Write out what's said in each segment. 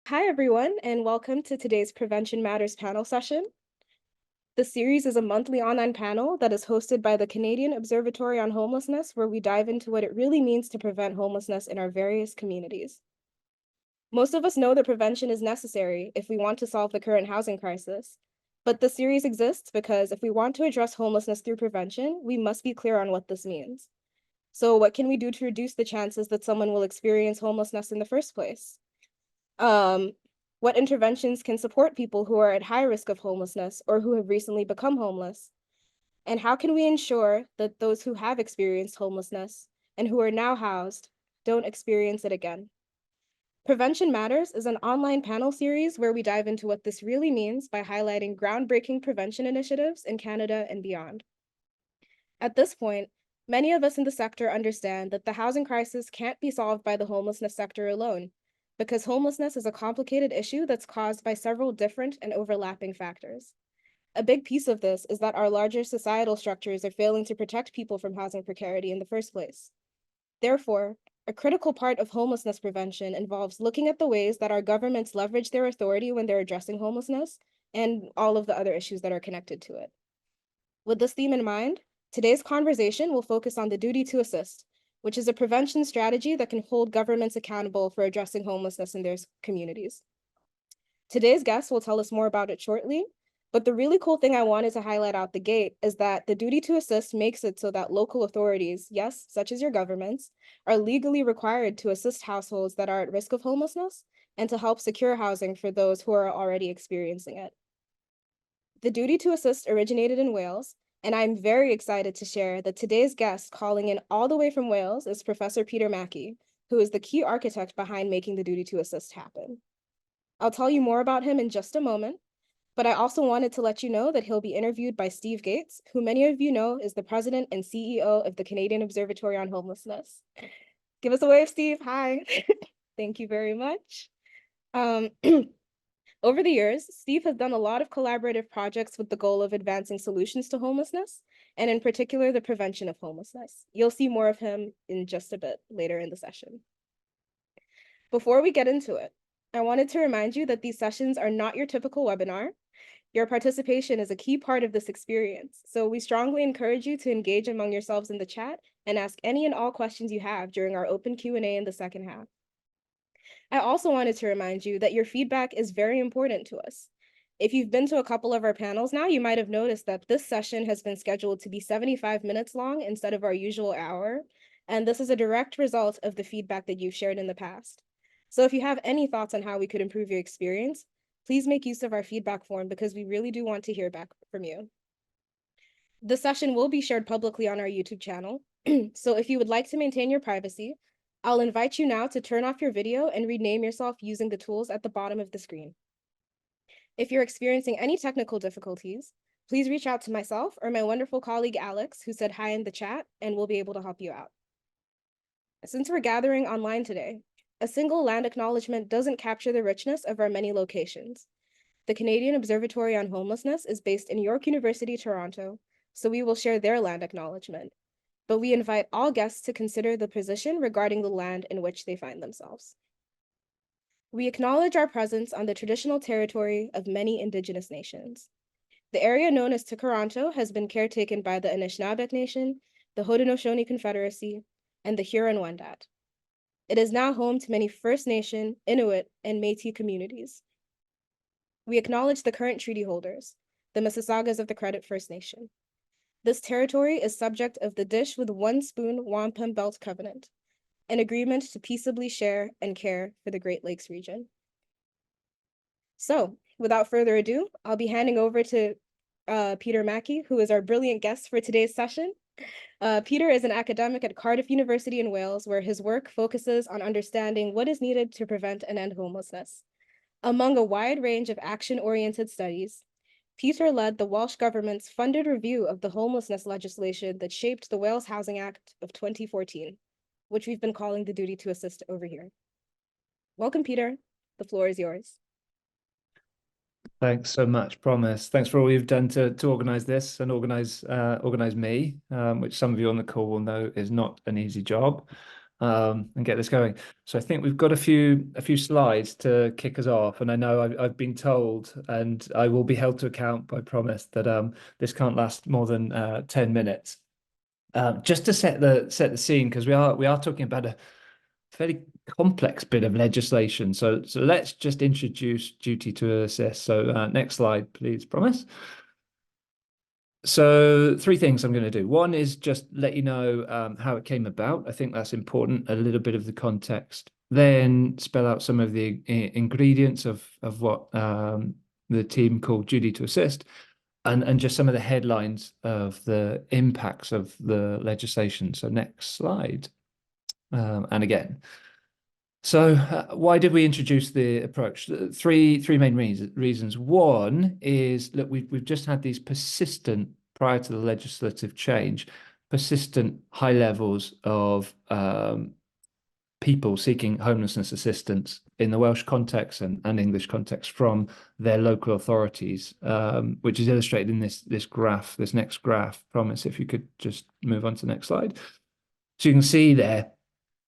Hi, everyone, and welcome to today's Prevention Matters panel session. The series is a monthly online panel that is hosted by the Canadian Observatory on Homelessness, where we dive into what it really means to prevent homelessness in our various communities. Most of us know that prevention is necessary if we want to solve the current housing crisis, but the series exists because if we want to address homelessness through prevention, we must be clear on what this means. So, what can we do to reduce the chances that someone will experience homelessness in the first place? Um, what interventions can support people who are at high risk of homelessness or who have recently become homeless? And how can we ensure that those who have experienced homelessness and who are now housed don't experience it again? Prevention Matters is an online panel series where we dive into what this really means by highlighting groundbreaking prevention initiatives in Canada and beyond. At this point, many of us in the sector understand that the housing crisis can't be solved by the homelessness sector alone, because homelessness is a complicated issue that's caused by several different and overlapping factors. A big piece of this is that our larger societal structures are failing to protect people from housing precarity in the first place. Therefore, a critical part of homelessness prevention involves looking at the ways that our governments leverage their authority when they're addressing homelessness and all of the other issues that are connected to it. With this theme in mind, today's conversation will focus on the duty to assist, which is a prevention strategy that can hold governments accountable for addressing homelessness in their communities. Today's guest will tell us more about it shortly, but the really cool thing I wanted to highlight out the gate is that the duty to assist makes it so that local authorities, yes, such as your governments, are legally required to assist households that are at risk of homelessness and to help secure housing for those who are already experiencing it. The duty to assist originated in Wales, and I'm very excited to share that today's guest calling in all the way from Wales is Professor Peter Mackie, who is the key architect behind making the duty to assist happen. I'll tell you more about him in just a moment, but I also wanted to let you know that he'll be interviewed by Steve Gates, who many of you know is the president and CEO of the Canadian Observatory on Homelessness. Give us a wave, Steve. Hi. Thank you very much. Um, Over the years, Steve has done a lot of collaborative projects with the goal of advancing solutions to homelessness, and in particular, the prevention of homelessness. You'll see more of him in just a bit later in the session. Before we get into it, I wanted to remind you that these sessions are not your typical webinar. Your participation is a key part of this experience, so we strongly encourage you to engage among yourselves in the chat and ask any and all questions you have during our open Q&A in the second half. I also wanted to remind you that your feedback is very important to us. If you've been to a couple of our panels now, you might have noticed that this session has been scheduled to be 75 minutes long instead of our usual hour, and this is a direct result of the feedback that you've shared in the past. So if you have any thoughts on how we could improve your experience, please make use of our feedback form because we really do want to hear back from you. The session will be shared publicly on our YouTube channel, so if you would like to maintain your privacy, I'll invite you now to turn off your video and rename yourself using the tools at the bottom of the screen. If you're experiencing any technical difficulties, please reach out to myself or my wonderful colleague Alex, who said hi in the chat, and we'll be able to help you out. Since we're gathering online today, a single land acknowledgement doesn't capture the richness of our many locations. The Canadian Observatory on Homelessness is based in York University, Toronto, so we will share their land acknowledgement, but we invite all guests to consider the position regarding the land in which they find themselves. We acknowledge our presence on the traditional territory of many Indigenous nations. The area known as Toronto has been caretaken by the Anishinaabeg Nation, the Haudenosaunee Confederacy, and the Huron-Wendat. It is now home to many First Nation, Inuit, and Métis communities. We acknowledge the current treaty holders, the Mississaugas of the Credit First Nation. This territory is subject of the Dish with One Spoon Wampum Belt Covenant, an agreement to peaceably share and care for the Great Lakes region. So, without further ado, I'll be handing over to Peter Mackie, who is our brilliant guest for today's session. Peter is an academic at Cardiff University in Wales, where his work focuses on understanding what is needed to prevent and end homelessness. Among a wide range of action-oriented studies, Peter led the Welsh government's funded review of the homelessness legislation that shaped the Wales Housing Act of 2014, which we've been calling the duty to assist over here. Welcome, Peter. The floor is yours. Thanks so much, Promise. Thanks for all you've done to organize this and organize me, which some of you on the call will know is not an easy job. and get this going. So I think we've got a few slides to kick us off, and I know I've been told, and I will be held to account, I promise, that this can't last more than 10 minutes. Just to set the scene, because we are talking about a fairly complex bit of legislation. So let's just introduce duty to assist. So next slide, please, promise. So three things I'm going to do. One is just let you know how it came about. I think that's important, a little bit of the context. Then spell out some of the ingredients of what the team called duty to assist, and just some of the headlines of the impacts of the legislation. So next slide. And again. So why did we introduce the approach? Three main reasons. One is, look, we've just had these persistent, prior to the legislative change, persistent high levels of people seeking homelessness assistance in the Welsh context and English context from their local authorities, which is illustrated in this graph, this next graph. Promise, if you could just move on to the next slide. So you can see there,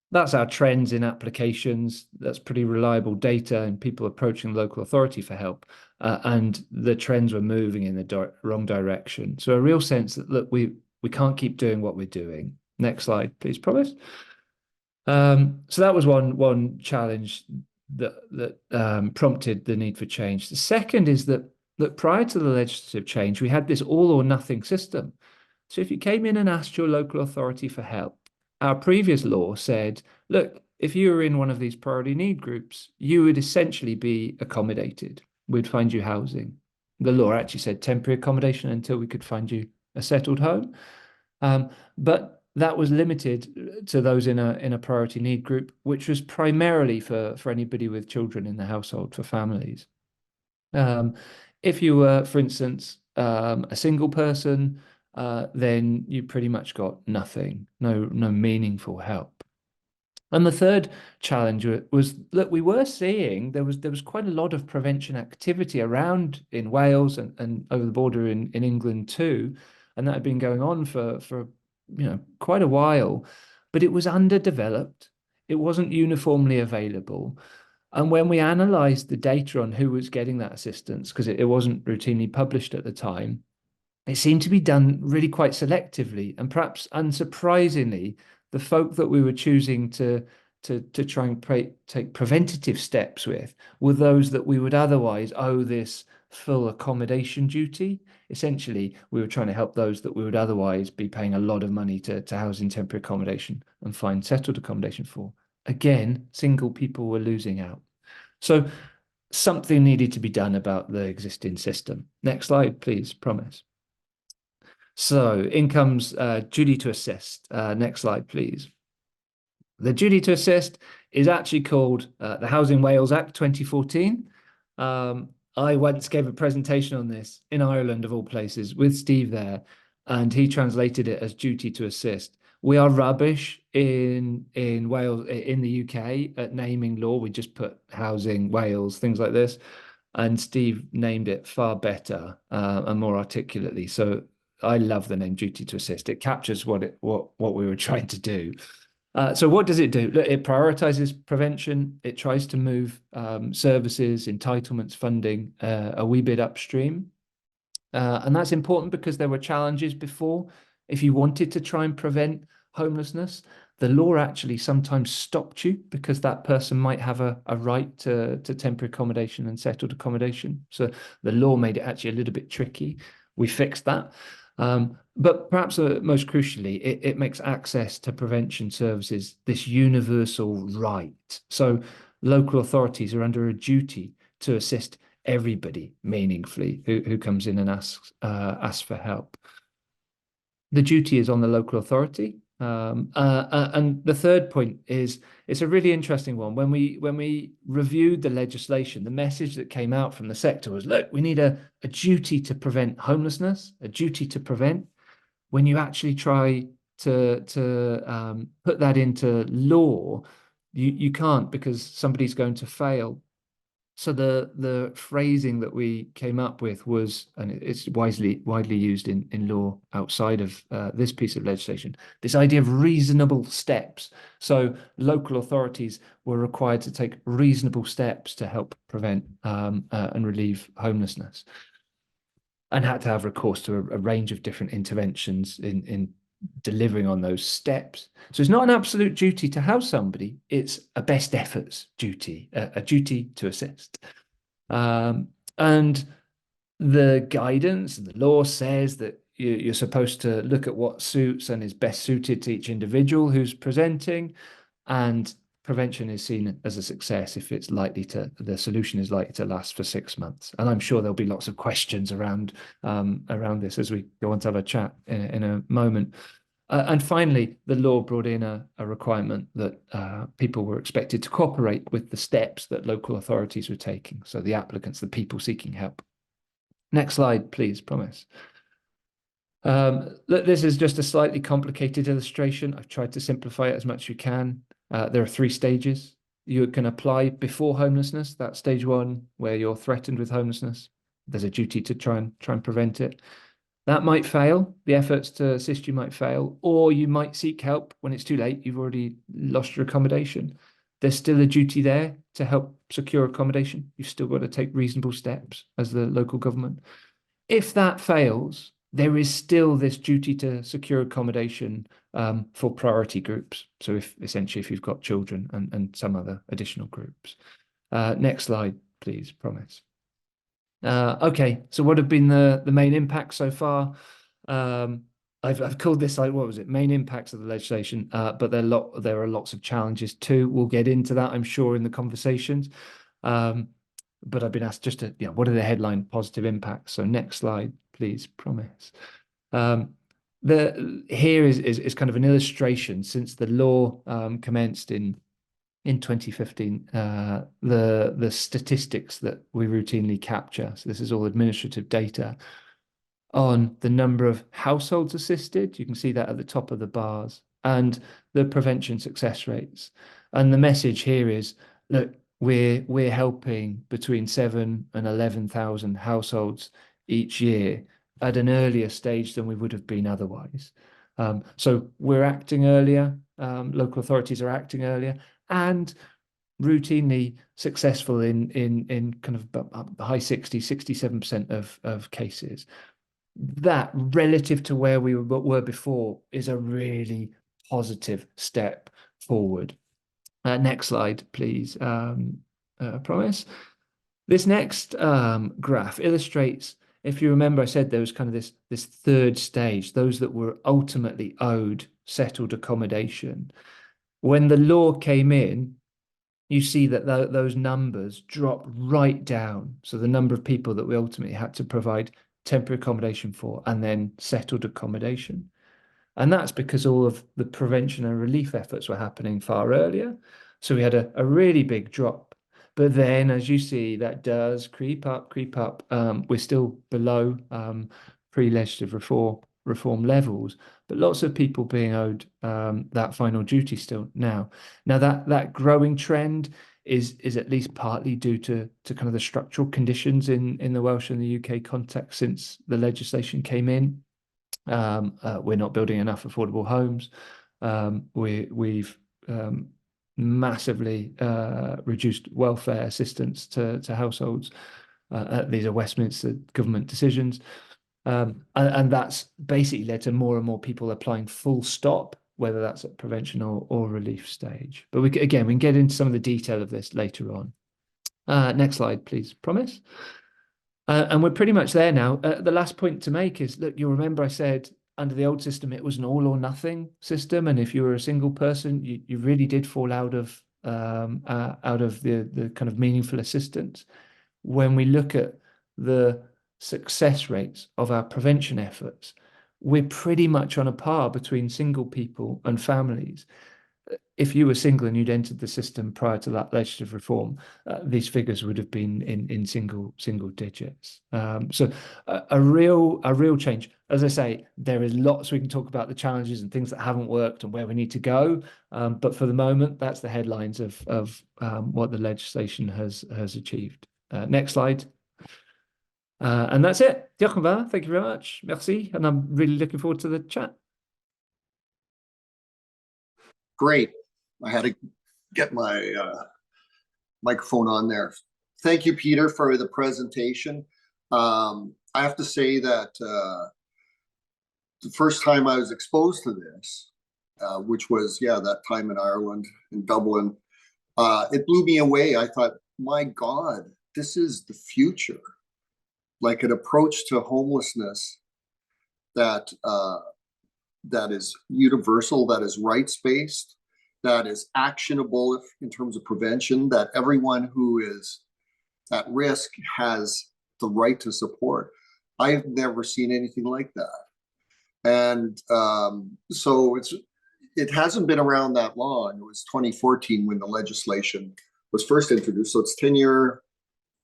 that's our trends in applications. That's pretty reliable data and people approaching the local authority for help. And the trends were moving in the wrong direction. So a real sense that, look, we can't keep doing what we're doing. Next slide, please, promise. So that was one challenge that prompted the need for change. The second is that prior to the legislative change, we had this all or nothing system. So if you came in and asked your local authority for help, our previous law said, look, if you were in one of these priority need groups, you would essentially be accommodated. We'd find you housing. The law actually said temporary accommodation until we could find you a settled home. But that was limited to those in a priority need group, which was primarily for anybody with children in the household, for families. If you were, for instance, a single person, then you pretty much got nothing, no meaningful help. And the third challenge was that we were seeing there was quite a lot of prevention activity around in Wales and over the border in England too, and that had been going on for quite a while, but it was underdeveloped. It wasn't uniformly available. And when we analysed the data on who was getting that assistance, because it wasn't routinely published at the time, it seemed to be done really quite selectively, and perhaps unsurprisingly, the folk that we were choosing to try and take preventative steps with were those that we would otherwise owe this full accommodation duty. Essentially, we were trying to help those that we would otherwise be paying a lot of money to house in temporary accommodation and find settled accommodation for. Again, single people were losing out. So something needed to be done about the existing system. Next slide, please, promise. So in comes duty to assist. Next slide, please. The duty to assist is actually called the Housing Wales Act 2014. I once gave a presentation on this in Ireland, of all places, with Steve there, and he translated it as duty to assist. We are rubbish in Wales, in the UK, at naming law. We just put housing, Wales, things like this. And Steve named it far better and more articulately. So I love the name duty to assist. It captures what we were trying to do. So what does it do? It prioritizes prevention. It tries to move services, entitlements, funding a wee bit upstream. And that's important because there were challenges before. If you wanted to try and prevent homelessness, the law actually sometimes stopped you because that person might have a right to temporary accommodation and settled accommodation. So the law made it actually a little bit tricky. We fixed that. But perhaps most crucially, it makes access to prevention services this universal right. So local authorities are under a duty to assist everybody meaningfully who comes in and asks for help. The duty is on the local authority. And the third point is, it's a really interesting one. When we reviewed the legislation, the message that came out from the sector was, look, we need a duty to prevent homelessness, a duty to prevent. When you actually try to put that into law, you can't, because somebody's going to fail. So the phrasing that we came up with was, and it's widely used in law outside of this piece of legislation, this idea of reasonable steps. So local authorities were required to take reasonable steps to help prevent and relieve homelessness, and had to have recourse to a range of different interventions in delivering on those steps. So it's not an absolute duty to house somebody, it's a best efforts duty, a duty to assist. And the guidance and the law says that you're supposed to look at what suits and is best suited to each individual who's presenting, and prevention is seen as a success if the solution is likely to last for 6 months. And I'm sure there'll be lots of questions around this as we go on to have a chat in a moment. And finally, the law brought in a requirement that people were expected to cooperate with the steps that local authorities were taking. So the applicants, the people seeking help. Next slide, please, promise. This is just a slightly complicated illustration. I've tried to simplify it as much as you can. There are 3 stages. You can apply before homelessness. That's stage 1, where you're threatened with homelessness. There's a duty to try and prevent it. That might fail. The efforts to assist you might fail, or you might seek help when it's too late. You've already lost your accommodation. There's still a duty there to help secure accommodation. You've still got to take reasonable steps as the local government. If that fails, there is still this duty to secure accommodation for priority groups. So if you've got children and some other additional groups. Next slide, please, promise. Okay, so what have been the main impacts so far? I've called this, like, what was it? Main impacts of the legislation, but there are lots of challenges too. We'll get into that, I'm sure, in the conversations. But I've been asked just to, what are the headline positive impacts? So next slide, please, promise. Here is kind of an illustration since the law commenced in 2015, the statistics that we routinely capture. So this is all administrative data on the number of households assisted. You can see that at the top of the bars, and the prevention success rates. And the message here is, look, we're helping between 7 and 11,000 households each year at an earlier stage than we would have been otherwise. So we're acting earlier. Local authorities are acting earlier, and routinely successful in kind of high 60, 67% of cases. That, relative to where we were before, is a really positive step forward. Next slide, please, promise. This next graph illustrates, if you remember, I said there was kind of this 3rd stage, those that were ultimately owed settled accommodation. When the law came in, you see that those numbers drop right down. So the number of people that we ultimately had to provide temporary accommodation for and then settled accommodation. And that's because all of the prevention and relief efforts were happening far earlier. So we had a really big drop. But then, as you see, that does creep up. We're still below pre-legislative reform levels, but lots of people being owed that final duty still now. Now that growing trend is at least partly due to kind of the structural conditions in the Welsh and the UK context since the legislation came in. We're not building enough affordable homes. We've massively reduced welfare assistance to households. These are Westminster government decisions. And that's basically led to more and more people applying full stop, whether that's at prevention or relief stage. But we can get into some of the detail of this later on. Next slide, please, promise. And we're pretty much there now. The last point to make is, look, you'll remember I said under the old system, it was an all or nothing system. And if you were a single person, you really did fall out of the kind of meaningful assistance. When we look at the success rates of our prevention efforts, we're pretty much on a par between single people and families. if you were single and you'd entered the system prior to that legislative reform, these figures would have been in single digits. So a real change. As I say, there is lots we can talk about the challenges and things that haven't worked and where we need to go. But for the moment, that's the headlines of what the legislation has achieved. Next slide. And that's it. Diolch yn fawr. Thank you very much. Merci. And I'm really looking forward to the chat. Great. I had to get my microphone on there. Thank you, Peter, for the presentation. I have to say that the first time I was exposed to this, which was, that time in Ireland, in Dublin, it blew me away. I thought, my God, this is the future. Like an approach to homelessness that is universal, that is rights-based, that is actionable in terms of prevention, that everyone who is at risk has the right to support. I've never seen anything like that. And so it hasn't been around that long. It was 2014 when the legislation was first introduced. So it's 10-year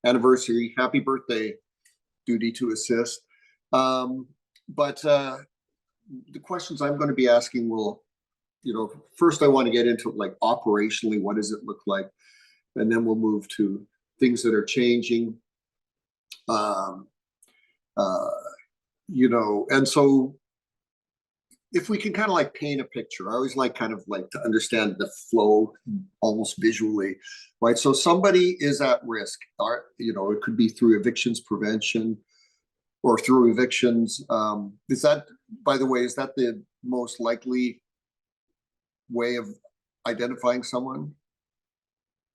anniversary. Happy birthday, Duty to Assist. But the questions I'm going to be asking will, first I want to get into like operationally, what does it look like? And then we'll move to things that are changing. And so if we can kind of like paint a picture, I always like kind of like to understand the flow almost visually, right? So somebody is at risk, it could be through evictions prevention or through evictions. Is that, by the way, is that the most likely way of identifying someone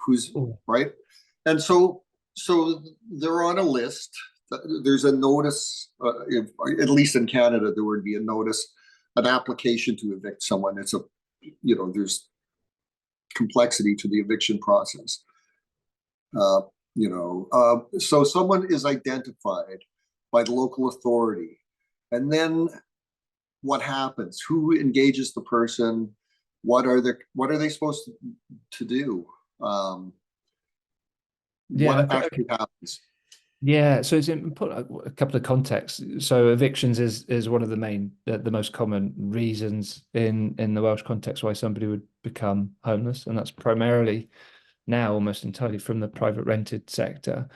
who's right? And so they're on a list. There's a notice, at least in Canada, there would be a notice, an application to evict someone. It's there's complexity to the eviction process. So someone is identified by the local authority, and then what happens? Who engages the person? What are they supposed to do? What actually happens? Yeah, so it's important, a couple of contexts. So evictions is one of the most common reasons in the Welsh context why somebody would become homeless, and that's primarily now almost entirely from the private rented sector.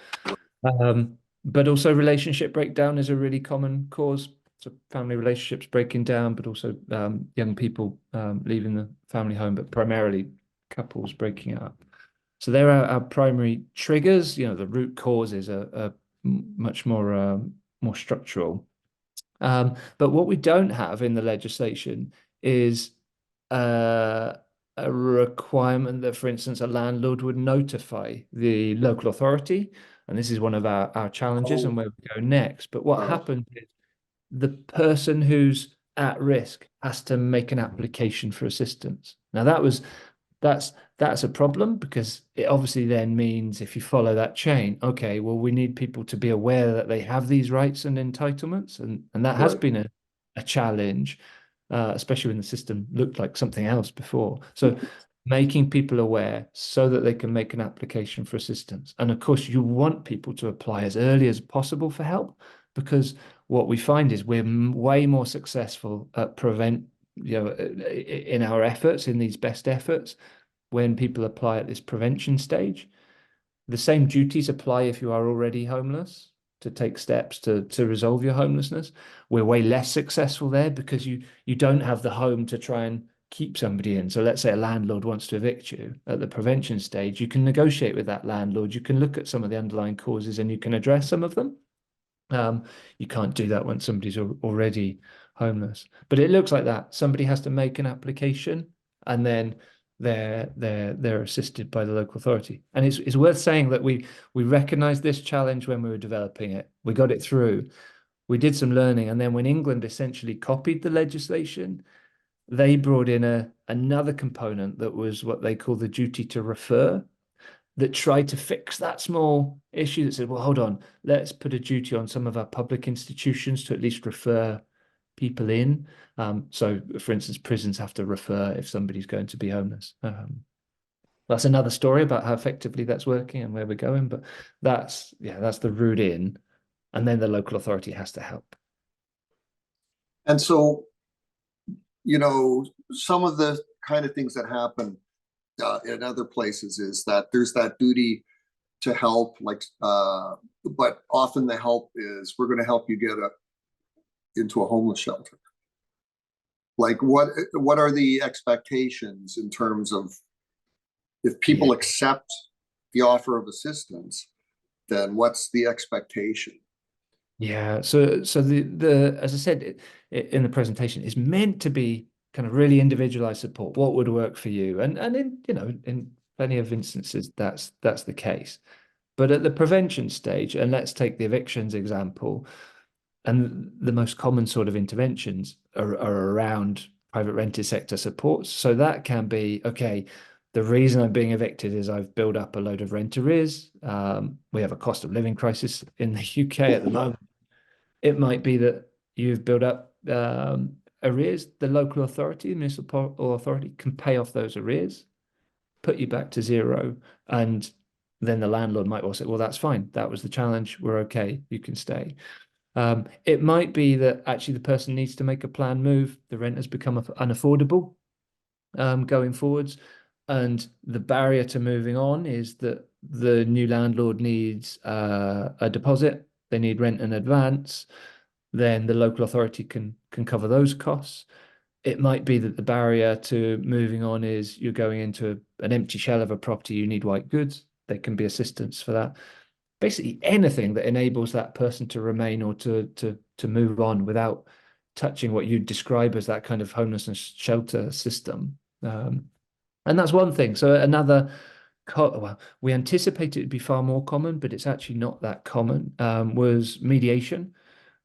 But also relationship breakdown is a really common cause. So family relationships breaking down, but also young people leaving the family home, but primarily couples breaking up. So there are our primary triggers. The root causes are much more structural. But what we don't have in the legislation is a requirement that, for instance, a landlord would notify the local authority. And this is one of our challenges and where we go next. But what happens is the person who's at risk has to make an application for assistance. Now that's a problem, because it obviously then means, if you follow that chain, okay, well, we need people to be aware that they have these rights and entitlements, and that has been a challenge, especially when the system looked like something else before. So making people aware so that they can make an application for assistance. And of course, you want people to apply as early as possible for help, because what we find is we're way more successful at in our efforts, in these best efforts, when people apply at this prevention stage. The same duties apply if you are already homeless, to take steps to resolve your homelessness. We're way less successful there because you don't have the home to try and keep somebody in. So let's say a landlord wants to evict you at the prevention stage, you can negotiate with that landlord, you can look at some of the underlying causes and you can address some of them. You can't do that when somebody's already homeless. But it looks like that. Somebody has to make an application, and then they're assisted by the local authority. And it's worth saying that we recognized this challenge when we were developing it. We got it through. We did some learning, and then when England essentially copied the legislation, they brought in another component that was what they call the duty to refer, that tried to fix that small issue, that said, well, hold on, let's put a duty on some of our public institutions to at least refer people in. So, for instance, prisons have to refer if somebody's going to be homeless. That's another story about how effectively that's working and where we're going. But that's the route in, and then the local authority has to help. And so, some of the kind of things that happen in other places is that there's that duty to help, but often the help is, we're going to help you get into a homeless shelter. Like, what are the expectations in terms of, if people accept the offer of assistance, then what's the expectation? Yeah, so the as I said in the presentation, is meant to be kind of really individualized support. What would work for you? And in plenty of instances that's the case. But at the prevention stage, and let's take the evictions example, and the most common sort of interventions are around private rented sector supports. So that can be, okay, the reason I'm being evicted is I've built up a load of rent arrears. We have a cost of living crisis in the UK at the moment. It might be that you've built up arrears. The local authority, the municipal authority, can pay off those arrears, put you back to zero, and then the landlord might well say, well, that's fine. That was the challenge. We're okay. You can stay. It might be that actually the person needs to make a planned move. The rent has become unaffordable going forwards. And the barrier to moving on is that the new landlord needs a deposit. They need rent in advance. Then the local authority can cover those costs. It might be that the barrier to moving on is you're going into an empty shell of a property, you need white goods. There can be assistance for that. Basically anything that enables that person to remain or to move on without touching what you describe as that kind of homelessness shelter system. And that's one thing. So another, well, we anticipate it would be far more common, but it's actually not that common, was mediation.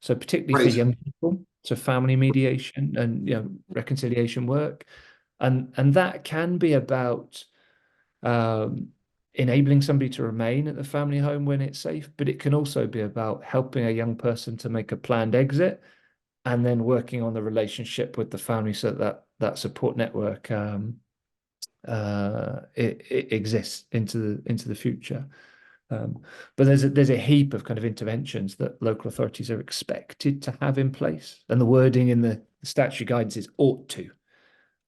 So particularly for young people, so family mediation and reconciliation work. And that can be about enabling somebody to remain at the family home when it's safe, but it can also be about helping a young person to make a planned exit and then working on the relationship with the family so that support network it exists into the future. But there's a heap of kind of interventions that local authorities are expected to have in place, and the wording in the statutory guidance is ought to.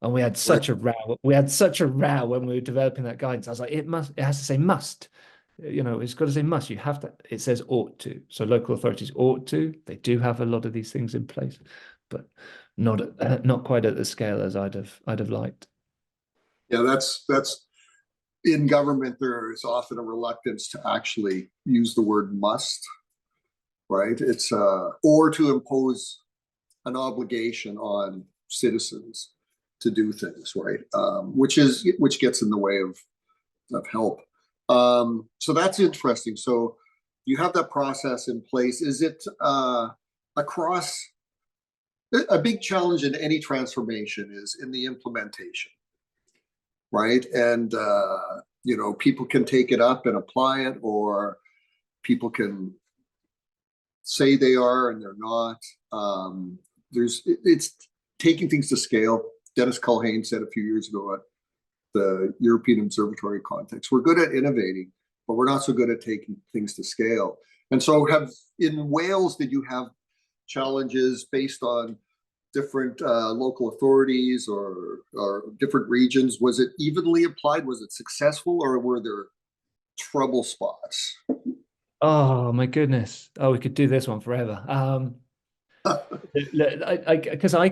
And we had such a row. We had such a row when we were developing that guidance. I was like, it has to say must. It's got to say must. You have to. It says ought to. So local authorities ought to. They do have a lot of these things in place, but not quite at the scale as I'd have liked. Yeah, that's in government. There is often a reluctance to actually use the word must, right? It's or to impose an obligation on citizens to do things, right? Which gets in the way of help. So that's interesting. So you have that process in place. Is it across? A big challenge in any transformation is in the implementation, right? And people can take it up and apply it, or people can say they are and they're not. It's taking things to scale. Dennis Culhane said a few years ago at the European Observatory context, we're good at innovating, but we're not so good at taking things to scale. And so in Wales, did you have challenges based on different local authorities or different regions? Was it evenly applied? Was it successful, or were there trouble spots? Oh my goodness. Oh, we could do this one forever. Because I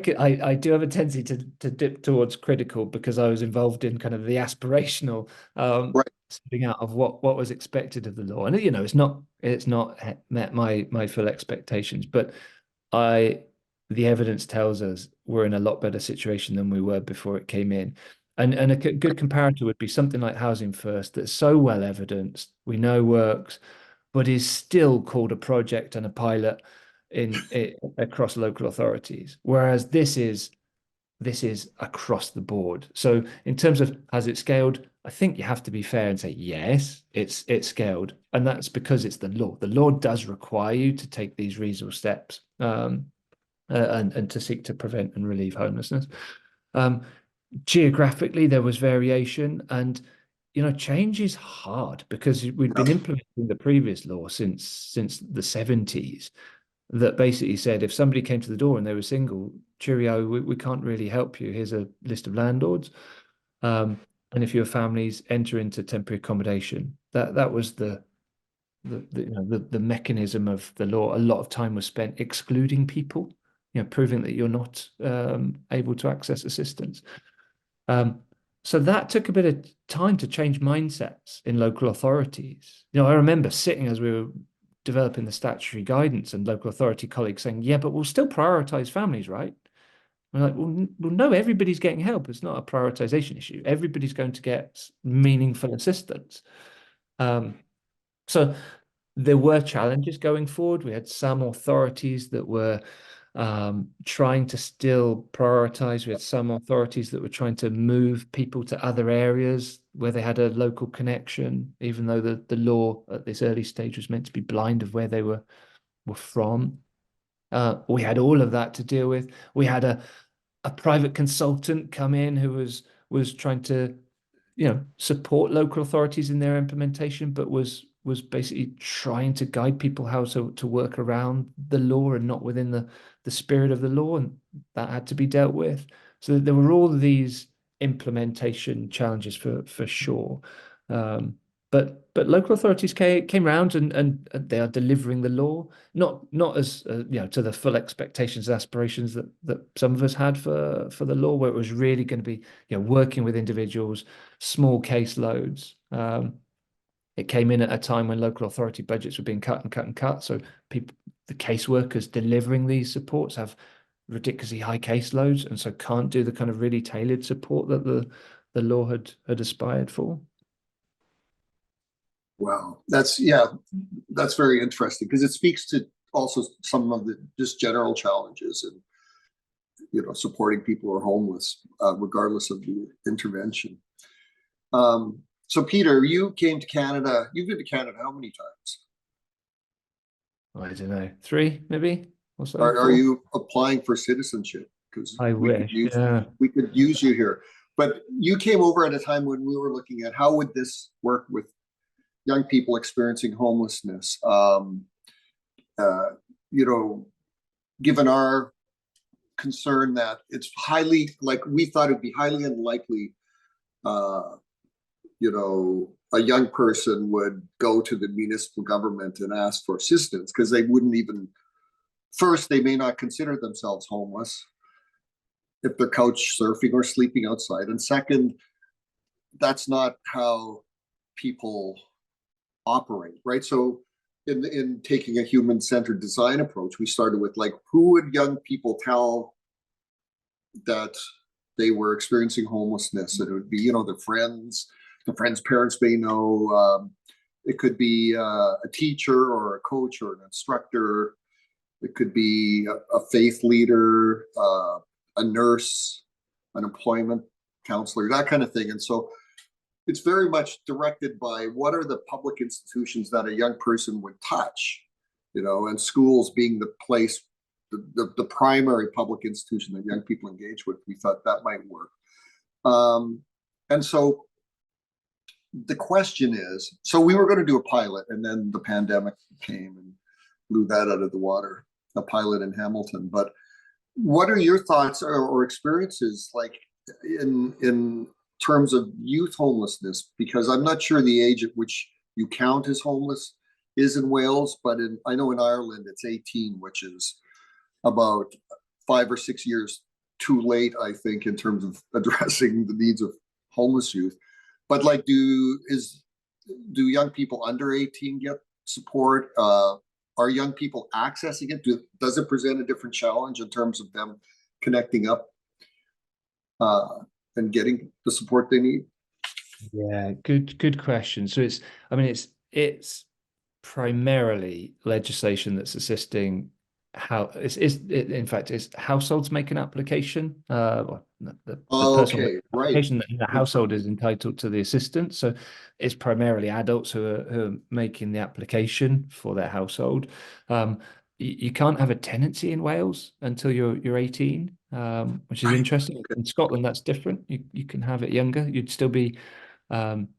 do have a tendency to dip towards critical, because I was involved in kind of the aspirational setting out of what was expected of the law, and it's not met my full expectations, but the evidence tells us we're in a lot better situation than we were before it came in. And a good comparator would be something like Housing First, that's so well evidenced, we know works, but is still called a project and a pilot across local authorities. Whereas this is across the board. So in terms of has it scaled, I think you have to be fair and say yes, it's scaled, and that's because it's the law. The law does require you to take these reasonable steps. and to seek to prevent and relieve homelessness. Geographically, there was variation, and change is hard because we'd been implementing the previous law since the 70s that basically said if somebody came to the door and they were single, cheerio, we can't really help you. Here's a list of landlords. And if your families enter into temporary accommodation, that was the mechanism of the law. A lot of time was spent excluding people, proving that you're not able to access assistance. So that took a bit of time to change mindsets in local authorities. I remember sitting as we were developing the statutory guidance and local authority colleagues saying, yeah, but we'll still prioritize families, right? I'm like, well, no, everybody's getting help. It's not a prioritization issue. Everybody's going to get meaningful assistance. So there were challenges going forward. We had some authorities that were trying to still prioritize. We had some authorities that were trying to move people to other areas where they had a local connection, even though the law at this early stage was meant to be blind of where they were from. We had all of that to deal with. We had a private consultant come in who was trying to support local authorities in their implementation, but was basically trying to guide people how to work around the law and not within the spirit of the law, and that had to be dealt with. So there were all these implementation challenges for sure. But local authorities came around and they are delivering the law, not as to the full expectations and aspirations that some of us had for the law, where it was really going to be working with individuals, small caseloads. It came in at a time when local authority budgets were being cut and cut and cut. So the caseworkers delivering these supports have ridiculously high caseloads, and so can't do the kind of really tailored support that the law had aspired for. Wow, that's very interesting because it speaks to also some of the just general challenges and supporting people who are homeless, regardless of the intervention. So Peter, you came to Canada. You've been to Canada how many times? I don't know, 3 maybe or so. Are you applying for citizenship? Because I wish. We could use you here. But you came over at a time when we were looking at how would this work with young people experiencing homelessness. Given our concern that it's we thought it'd be highly unlikely, a young person would go to the municipal government and ask for assistance because they wouldn't even, first, they may not consider themselves homeless if they're couch surfing or sleeping outside. And second, that's not how people operate, right? So in taking a human-centered design approach, we started with who would young people tell that they were experiencing homelessness? And it would be, the friends parents may know. It could be a teacher or a coach or an instructor. It could be a faith leader, a nurse, an employment counselor, that kind of thing. And so it's very much directed by what are the public institutions that a young person would touch, and schools being the place, the primary public institution that young people engage with. We thought that might work. And so the question is, so we were going to do a pilot, and then the pandemic came and blew that out of the water, a pilot in Hamilton. But what are your thoughts or experiences in terms of youth homelessness? Because I'm not sure the age at which you count as homeless is in Wales, but I know in Ireland it's 18, which is about 5 or 6 years too late, I think, in terms of addressing the needs of homeless youth. But do young people under 18 get support? Are young people accessing it? Does it present a different challenge in terms of them connecting up and getting the support they need? Yeah, good question. So it's primarily legislation that's assisting in fact it's households make an application. The personal application that the household is entitled to the assistance. So it's primarily adults who are making the application for their household. you can't have a tenancy in Wales until you're 18, which is Right. interesting. In Scotland, that's different. You can have it younger. You'd still be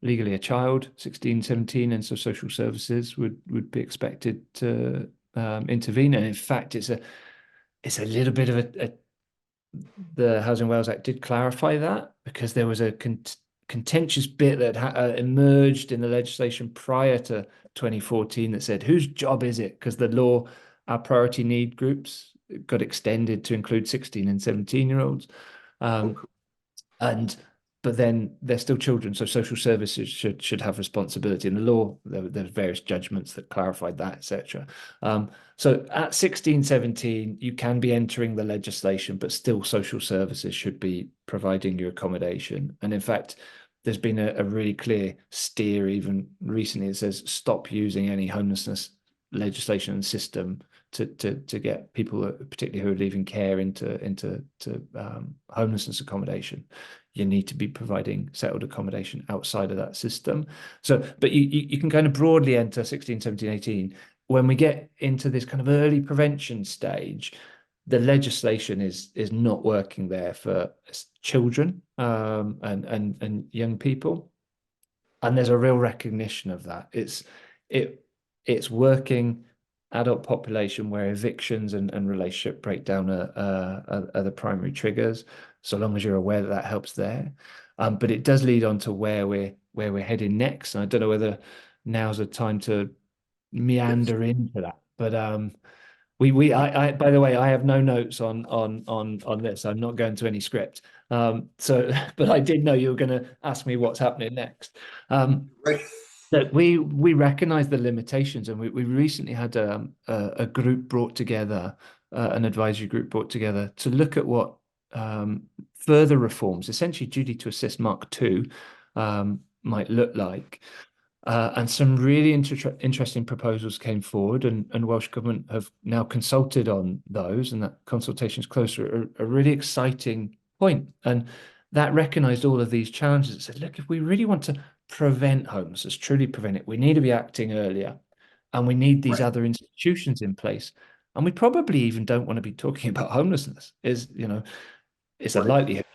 legally a child, 16, 17, and so social services would be expected to intervene. And in fact, it's a little bit of the Housing Wales Act did clarify that, because there was a contentious bit that emerged in the legislation prior to 2014 that said, whose job is it? Because the law, our priority need groups, got extended to include 16 and 17-year-olds. And but then they're still children, so social services should have responsibility. In the law, there's various judgments that clarified that, etc. So at 16, 17, you can be entering the legislation, but still social services should be providing your accommodation. And in fact, there's been a really clear steer even recently. It says stop using any homelessness legislation and system to get people, particularly who are leaving care, into homelessness accommodation. You need to be providing settled accommodation outside of that system. So, but you can kind of broadly enter 16, 17, 18. When we get into this kind of early prevention stage, the legislation is not working there for children and young people. And there's a real recognition of that. It's working adult population where evictions and relationship breakdown are the primary triggers, so long as you're aware that helps there. But it does lead on to where we're heading next. And I don't know whether now's a time to meander into that. But I by the way, I have no notes on this. I'm not going to any script. So but I did know you were going to ask me what's happening next. Right. That we recognize the limitations, and we recently had a group brought together, an advisory group brought together to look at what further reforms, essentially duty to assist Mark II, might look like. And some really interesting proposals came forward, and Welsh Government have now consulted on those, and that consultation is closer, a really exciting point. And that recognised all of these challenges. It said, look, if we really want to prevent homelessness, truly prevent it, we need to be acting earlier, and we need these other institutions in place. And we probably even don't want to be talking about homelessness. It's a likelihood,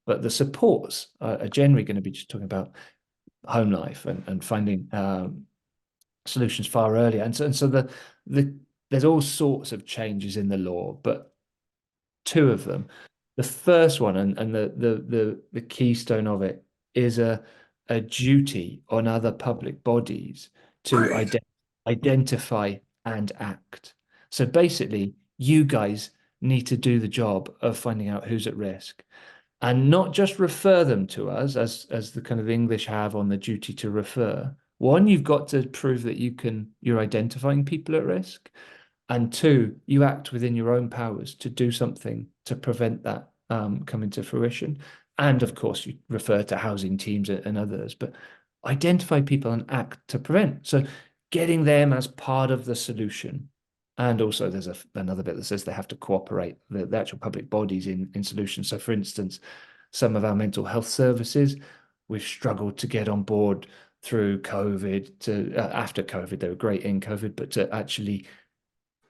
but the supports are generally going to be just talking about home life and finding solutions far earlier. And so there's all sorts of changes in the law, but two of them. The first one and the keystone of it is a duty on other public bodies to identify and act. So basically, you guys need to do the job of finding out who's at risk, and not just refer them to us as the kind of English have on the duty to refer. One, you've got to prove that you're identifying people at risk. And two, you act within your own powers to do something to prevent that coming to fruition. And of course, you refer to housing teams and others, but identify people and act to prevent. So getting them as part of the solution. And also there's another bit that says they have to cooperate, the actual public bodies in solutions. So for instance, some of our mental health services, we've struggled to get on board through COVID after COVID. They were great in COVID, but to actually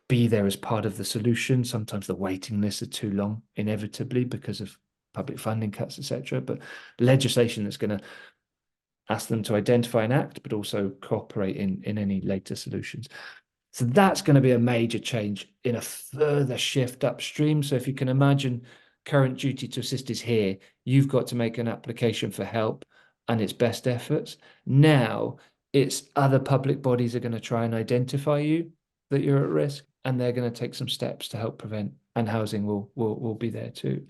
be there as part of the solution. Sometimes the waiting lists are too long, inevitably, because of public funding cuts, etc. But legislation that's going to ask them to identify and act, but also cooperate in any later solutions. So that's going to be a major change in a further shift upstream. So if you can imagine, current duty to assist is here. You've got to make an application for help and its best efforts. Now it's other public bodies are going to try and identify you that you're at risk, and they're going to take some steps to help prevent, and housing will be there too.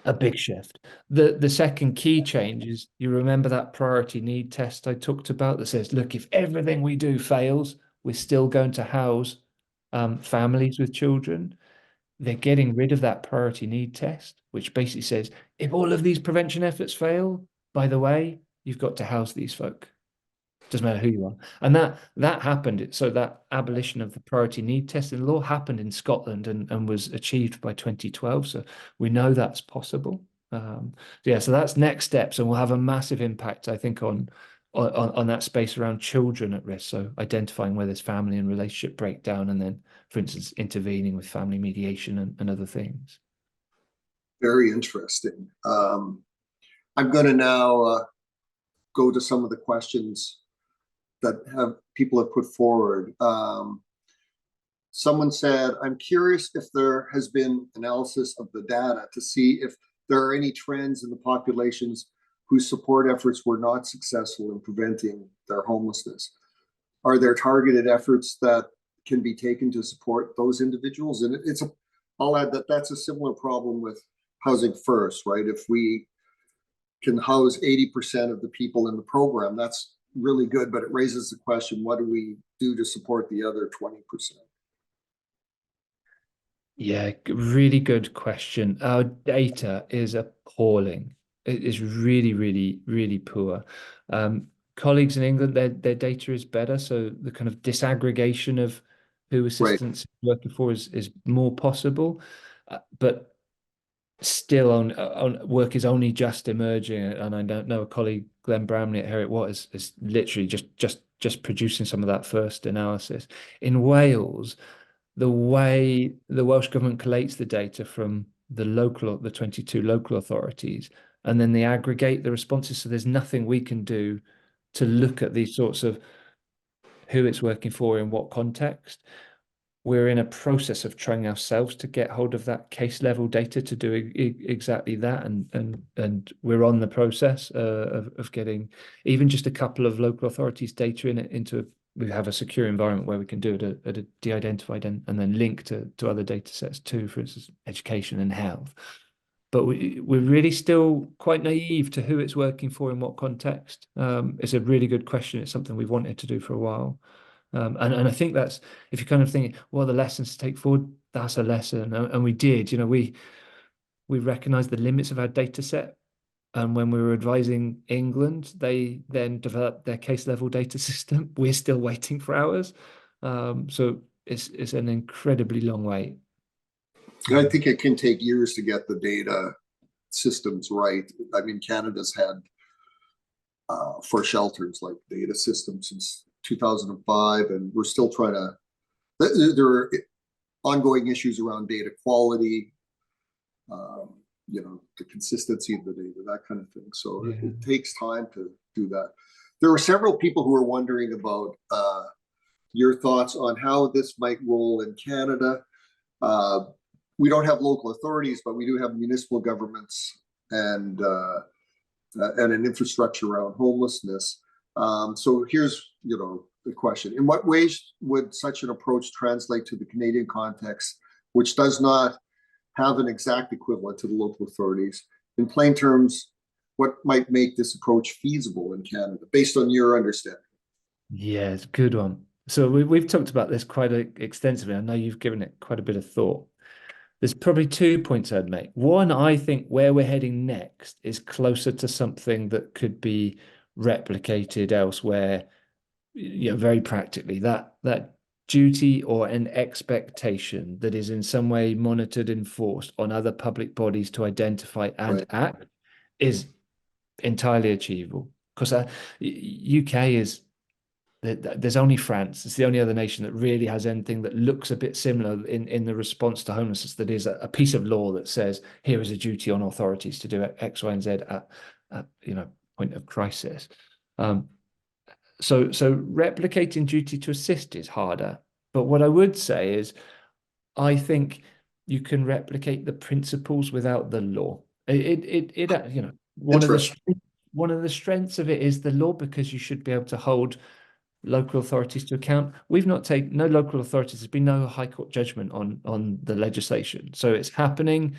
A big shift. The second key change is, you remember that priority need test I talked about that says, look, if everything we do fails, we're still going to house families with children. They're getting rid of that priority need test, which basically says, if all of these prevention efforts fail, by the way, you've got to house these folk. Doesn't matter who you are. And that happened. So that abolition of the priority need test in law happened in Scotland and was achieved by 2012. So we know that's possible. So that's next steps, and will have a massive impact, I think, on on that space around children at risk. So identifying where there's family and relationship breakdown, and then, for instance, intervening with family mediation and other things. Very interesting. I'm going to now go to some of the questions that people have put forward. Someone said, I'm curious if there has been analysis of the data to see if there are any trends in the populations whose support efforts were not successful in preventing their homelessness. Are there targeted efforts that can be taken to support those individuals? And I'll add that that's a similar problem with Housing First, right? If we can house 80% of the people in the program, that's really good, but it raises the question, what do we do to support the other 20%? Yeah, really good question. Our data is appalling. It is really, really, really poor. Colleagues in England, their data is better. So the kind of disaggregation of who assistance is working for is more possible. But still on work is only just emerging. And I don't know, a colleague, Glenn Bramley at Heriot-Watt, is literally just producing some of that first analysis. In Wales, the way the Welsh government collates the data from the 22 local authorities, and then they aggregate the responses. So there's nothing we can do to look at these sorts of who it's working for in what context. We're in a process of trying ourselves to get hold of that case level data to do exactly that, and we're on the process of getting even just a couple of local authorities' data into. We have a secure environment where we can do it at a de-identified and then link to other data sets too, for instance, education and health. But we're really still quite naive to who it's working for in what context. It's a really good question. It's something we've wanted to do for a while. And I think that's, if you're kind of thinking, well, the lessons to take forward, that's a lesson. And we did, we recognized the limits of our data set. And when we were advising England, they then developed their case level data system. We're still waiting for ours. So it's an incredibly long wait. I think it can take years to get the data systems right. I mean, Canada's had for shelters like data systems since 2005, and we're still trying to, there are ongoing issues around data quality, the consistency of the data, that kind of thing. So it takes time to do that. There were several people who were wondering about your thoughts on how this might roll in Canada. We don't have local authorities, but we do have municipal governments and an infrastructure around homelessness. So here's, the question. In what ways would such an approach translate to the Canadian context, which does not have an exact equivalent to the local authorities? In plain terms, what might make this approach feasible in Canada, based on your understanding? Yeah, it's a good one. So we've talked about this quite extensively. I know you've given it quite a bit of thought. There's probably 2 points I'd make. One, I think where we're heading next is closer to something that could be replicated elsewhere, very practically. That duty or an expectation that is in some way monitored, enforced on other public bodies to identify and act is entirely achievable. Because UK is, there's only France. It's the only other nation that really has anything that looks a bit similar in the response to homelessness, that is a piece of law that says here is a duty on authorities to do X, Y, and Z at point of crisis. So replicating duty to assist is harder. But what I would say is, I think you can replicate the principles without the law. One of the strengths of it is the law, because you should be able to hold local authorities to account. No local authorities, there's been no high court judgment on the legislation. So it's happening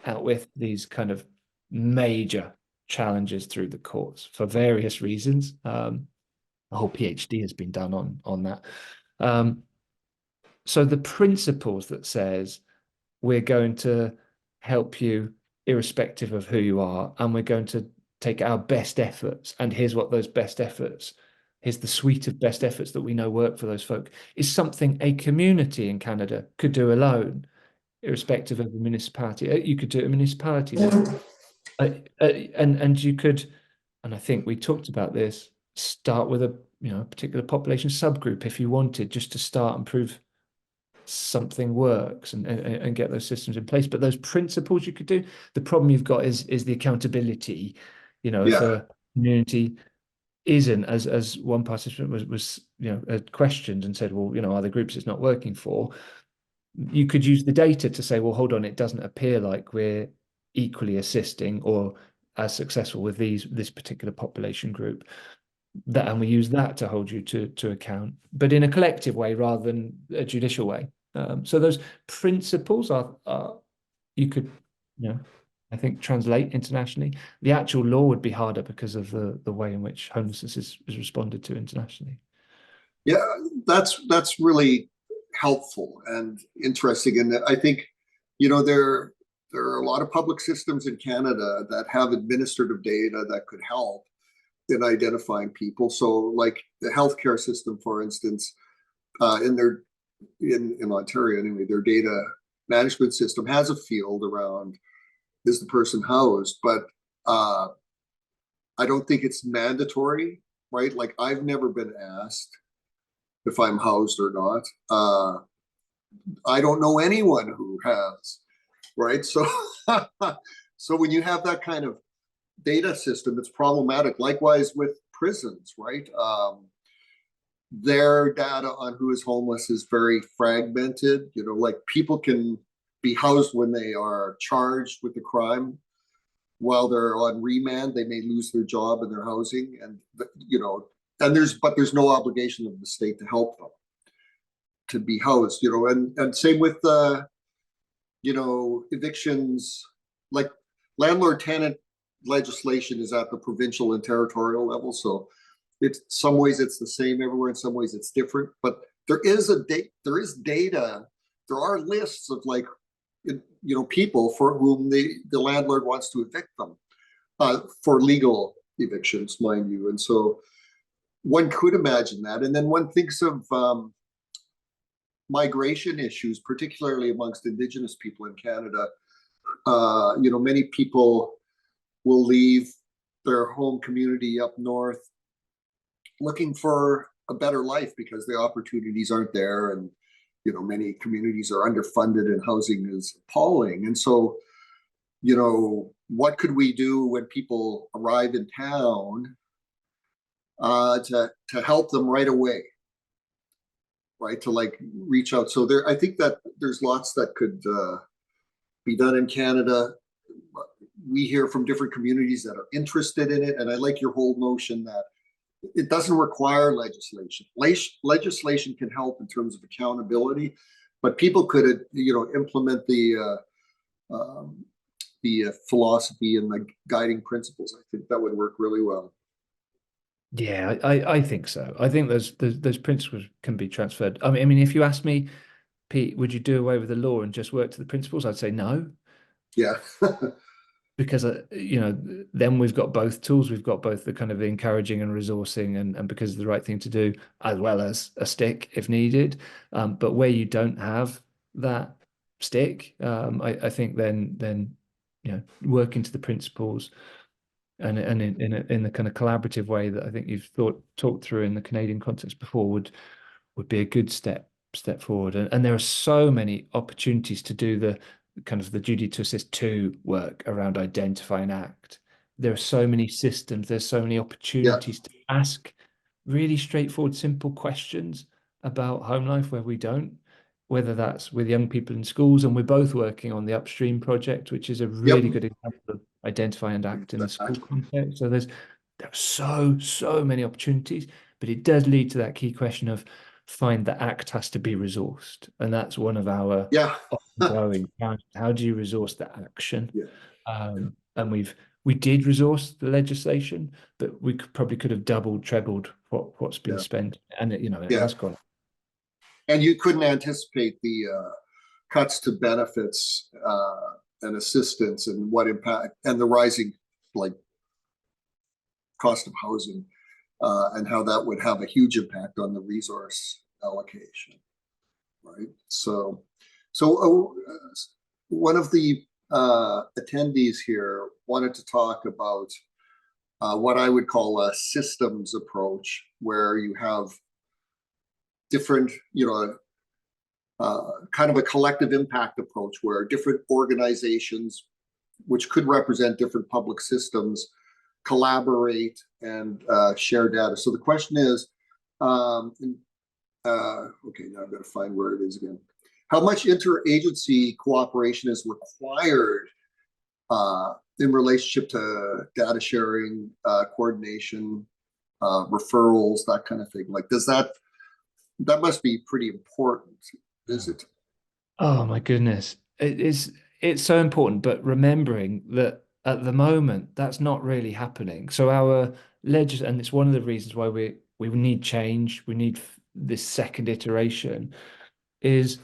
out with these kind of major challenges through the courts for various reasons. A whole PhD has been done on that. So the principles that says we're going to help you irrespective of who you are, and we're going to take our best efforts, and here's the suite of best efforts that we know work for those folk, is something a community in Canada could do alone, irrespective of the municipality. You could do it at municipality level. And you could And I think we talked about this, start with a particular population subgroup if you wanted, just to start and prove something works and get those systems in place. But those principles you could do, the problem you've got is the accountability. If Yeah, a community isn't, as one participant was questioned and said, well, are the groups it's not working for? You could use the data to say, well, hold on, it doesn't appear like we're equally assisting or as successful with this particular population group. And we use that to hold you to account, but in a collective way rather than a judicial way. So those principles are you could, I think, translate internationally. The actual law would be harder because of the way in which homelessness is responded to internationally. yeah, that's really helpful and interesting. And I think, there are a lot of public systems in Canada that have administrative data that could help in identifying people. So, like the healthcare system, for instance, in Ontario anyway, their data management system has a field around, is the person housed, but I don't think it's mandatory, right? Like I've never been asked if I'm housed or not. I don't know anyone who has, right? So, so when you have that kind of data system, it's problematic. Likewise with prisons, right? Their data on who is homeless is very fragmented. Like people can be housed when they are charged with a crime. While they're on remand, they may lose their job and their housing, and there's no obligation of the state to help them to be housed. And same with evictions, like landlord tenant legislation is at the provincial and territorial level. So it's some ways it's the same everywhere, in some ways it's different. But there is data. There are lists of people for whom the landlord wants to evict them for legal evictions, mind you. And so one could imagine that. And then one thinks of migration issues, particularly amongst Indigenous people in Canada. Many people will leave their home community up north looking for a better life because the opportunities aren't there, and many communities are underfunded and housing is appalling. And so what could we do when people arrive in town to help them right away, right? To reach out. So I think that there's lots that could be done in Canada. We hear from different communities that are interested in it, and I like your whole notion that it doesn't require legislation. Legislation can help in terms of accountability, but people could, implement the philosophy and the guiding principles. I think that would work really well. Yeah, I think so. I think those principles can be transferred. I mean, if you ask me, Pete, would you do away with the law and just work to the principles? I'd say no. Yeah. Because then we've got both tools. We've got both the kind of encouraging and resourcing, and because it's the right thing to do, as well as a stick if needed. But where you don't have that stick, I think then working to the principles and in the kind of collaborative way that I think you've talked through in the Canadian context before would be a good step forward. And there are so many opportunities to do the kind of the duty to assist to work around identify and act. There are so many systems, there's so many opportunities to ask really straightforward, simple questions about home life where we don't, whether that's with young people in schools, and we're both working on the Upstream project, which is a really good example of identify and act in the school context. So there are so many opportunities, but it does lead to that key question of find the act has to be resourced, and that's one of our ongoing challenges. How do you resource the action? And we did resource the legislation, but we probably could have doubled, trebled what's been spent, and it has gone. And you couldn't anticipate the cuts to benefits and assistance and what impact, and the rising cost of housing, and how that would have a huge impact on the resource allocation, right? So one of the attendees here wanted to talk about what I would call a systems approach, where you have different, kind of a collective impact approach, where different organizations, which could represent different public systems, collaborate and share data. So the question is, okay, now I've got to find where it is again. How much interagency cooperation is required in relationship to data sharing, coordination, referrals, that kind of thing? Like, that must be pretty important, is it? Oh my goodness. It's so important, but remembering that at the moment that's not really happening. So our and it's one of the reasons why we need change, we need this second iteration, is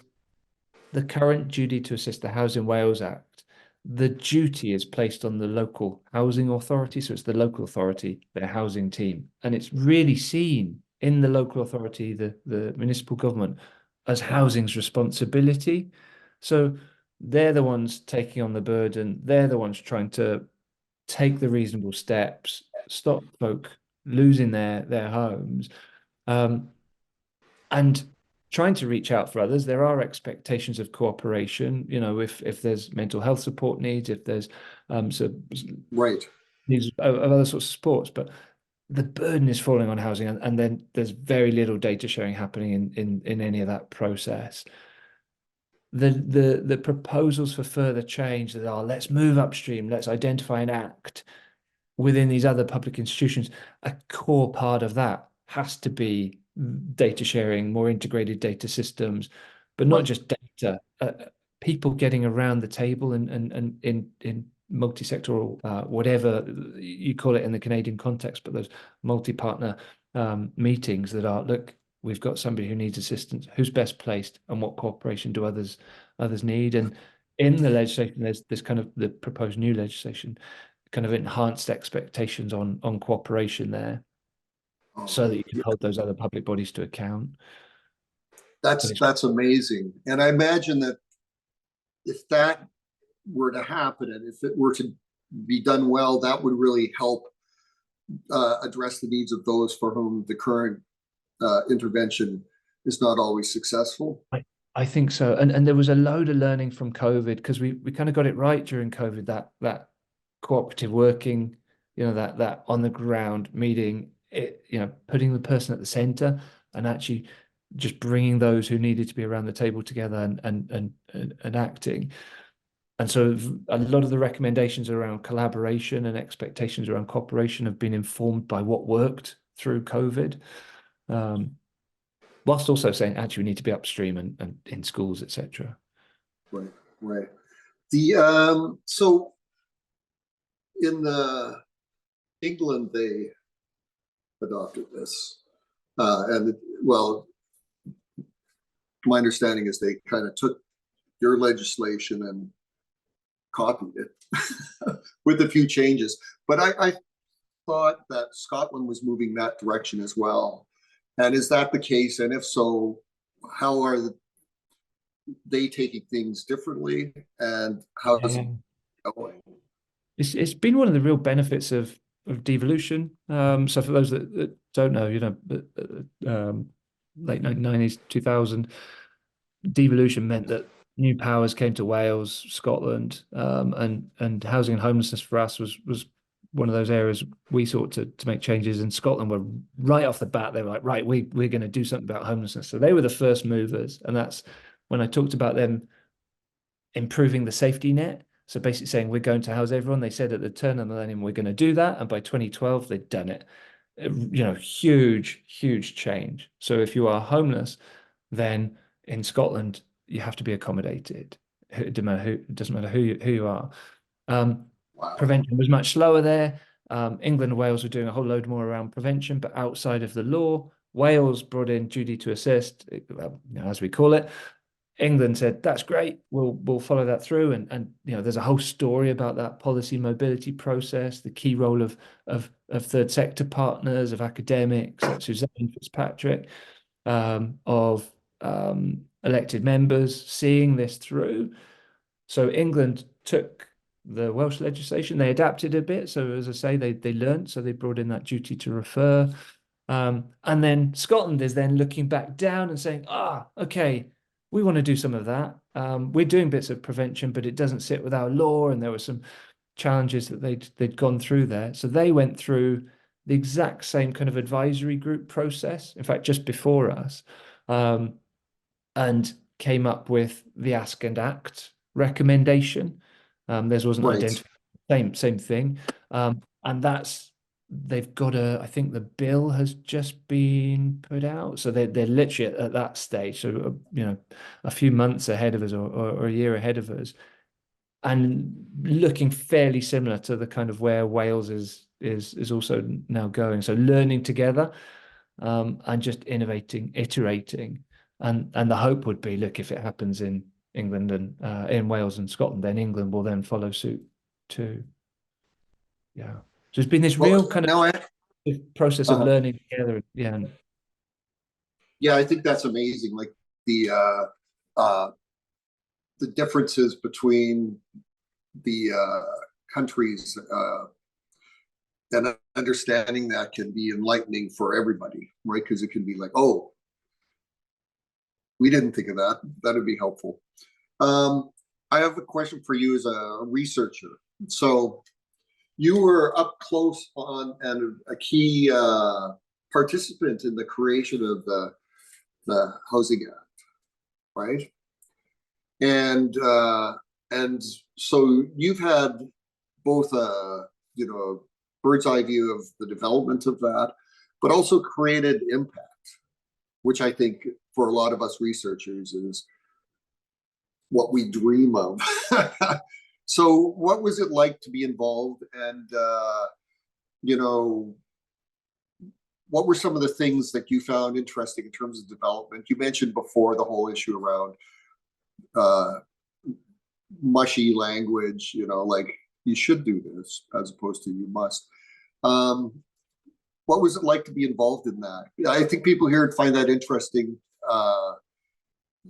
the current duty to assist the Housing Wales Act. The duty is placed on the local housing authority. So it's the local authority, their housing team. And it's really seen in the local authority, the municipal government, as housing's responsibility. So they're the ones taking on the burden. They're the ones trying to take the reasonable steps, stop folk losing their homes, and trying to reach out for others. There are expectations of cooperation. If there's mental health support needs, if there's Right. needs of other sorts of supports, but the burden is falling on housing, and then there's very little data sharing happening in any of that process. The proposals for further change that are, let's move upstream, let's identify and act within these other public institutions, a core part of that has to be data sharing, more integrated data systems, but not just data, people getting around the table and in multi-sectoral, whatever you call it in the Canadian context, but those multi-partner meetings that are, look, we've got somebody who needs assistance, who's best placed, and what cooperation do others need. And in the legislation, there's kind of the proposed new legislation, kind of enhanced expectations on cooperation there, so that you can hold those other public bodies to account. That's amazing. And I imagine that if that were to happen, and if it were to be done well, that would really help address the needs of those for whom the current intervention is not always successful. I think so. And there was a load of learning from COVID, because we kind of got it right during COVID, that cooperative working, that on the ground meeting, putting the person at the center and actually just bringing those who needed to be around the table together and acting. And so a lot of the recommendations around collaboration and expectations around cooperation have been informed by what worked through COVID, whilst also saying actually we need to be upstream and in schools, etc. Right. So in England, they adopted this, and my understanding is they kind of took your legislation and copied it with a few changes. But I thought that Scotland was moving that direction as well. And is that the case? And if so, how are they taking things differently? And how is it going? It's been one of the real benefits of devolution. So for those that don't know, late 1990s, 2000, devolution meant that new powers came to Wales, Scotland, and housing and homelessness for us was one of those areas we sought to make changes. And Scotland were right off the bat, they were like, right, we're going to do something about homelessness. So they were the first movers. And that's when I talked about them improving the safety net. So basically saying we're going to house everyone. They said at the turn of the millennium, we're going to do that. And by 2012, they'd done it. Huge change. So if you are homeless, then in Scotland, you have to be accommodated. It doesn't matter who you are. Wow. Prevention was much slower there. England and Wales were doing a whole load more around prevention, but outside of the law. Wales brought in duty to assist, as we call it. England said, that's great, we'll follow that through. And there's a whole story about that policy mobility process, the key role of third sector partners, of academics, like Suzanne Fitzpatrick, of elected members seeing this through. So England took the Welsh legislation. They adapted a bit. So as I say, they learned, so they brought in that duty to refer. And then Scotland is then looking back down and saying, okay, we want to do some of that. We're doing bits of prevention, but it doesn't sit with our law. And there were some challenges that they'd gone through there. So they went through the exact same kind of advisory group process, in fact, just before us, and came up with the Ask and Act recommendation. Theirs wasn't Right. identified, same thing. And they've got I think the bill has just been put out. So they're literally at that stage. So, a few months ahead of us or a year ahead of us, and looking fairly similar to the kind of where Wales is also now going. So learning together, and just innovating, iterating. And the hope would be, look, if it happens in England and in Wales and Scotland, then England will then follow suit too. Yeah. So it's been this real kind of process of learning together. Yeah. Yeah, I think that's amazing. Like the differences between the countries, and understanding that can be enlightening for everybody, right? Because it can be like, oh, we didn't think of that. That would be helpful. I have a question for you as a researcher. So you were up close on and a key participant in the creation of the Housing Act, right? And so you've had both a bird's eye view of the development of that, but also created impact, which I think for a lot of us researchers is what we dream of. So what was it like to be involved, and what were some of the things that you found interesting in terms of development? You mentioned before the whole issue around mushy language, like you should do this as opposed to you must. What was it like to be involved in that? I think people here find that interesting.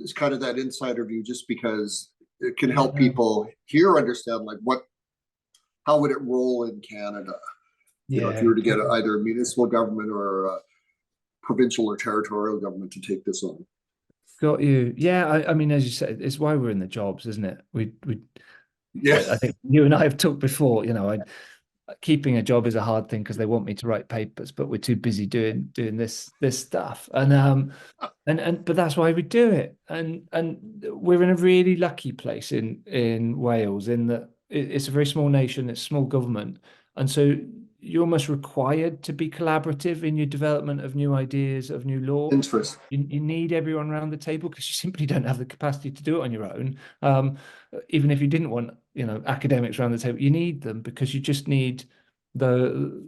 It's kind of that insider view, just because it can help people here understand like how would it roll in Canada? If you were to get either a municipal government or a provincial or territorial government to take this on. Got you. Yeah, I mean, as you said, it's why we're in the jobs, isn't it? Yeah. I think you and I have talked before. Keeping a job is a hard thing because they want me to write papers, but we're too busy doing this stuff. And but that's why we do it. And we're in a really lucky place in Wales, in that it's a very small nation, it's small government, and so you're almost required to be collaborative in your development of new ideas, of new law. Interesting. You need everyone around the table because you simply don't have the capacity to do it on your own. Even if you didn't want, academics around the table, you need them because you just need the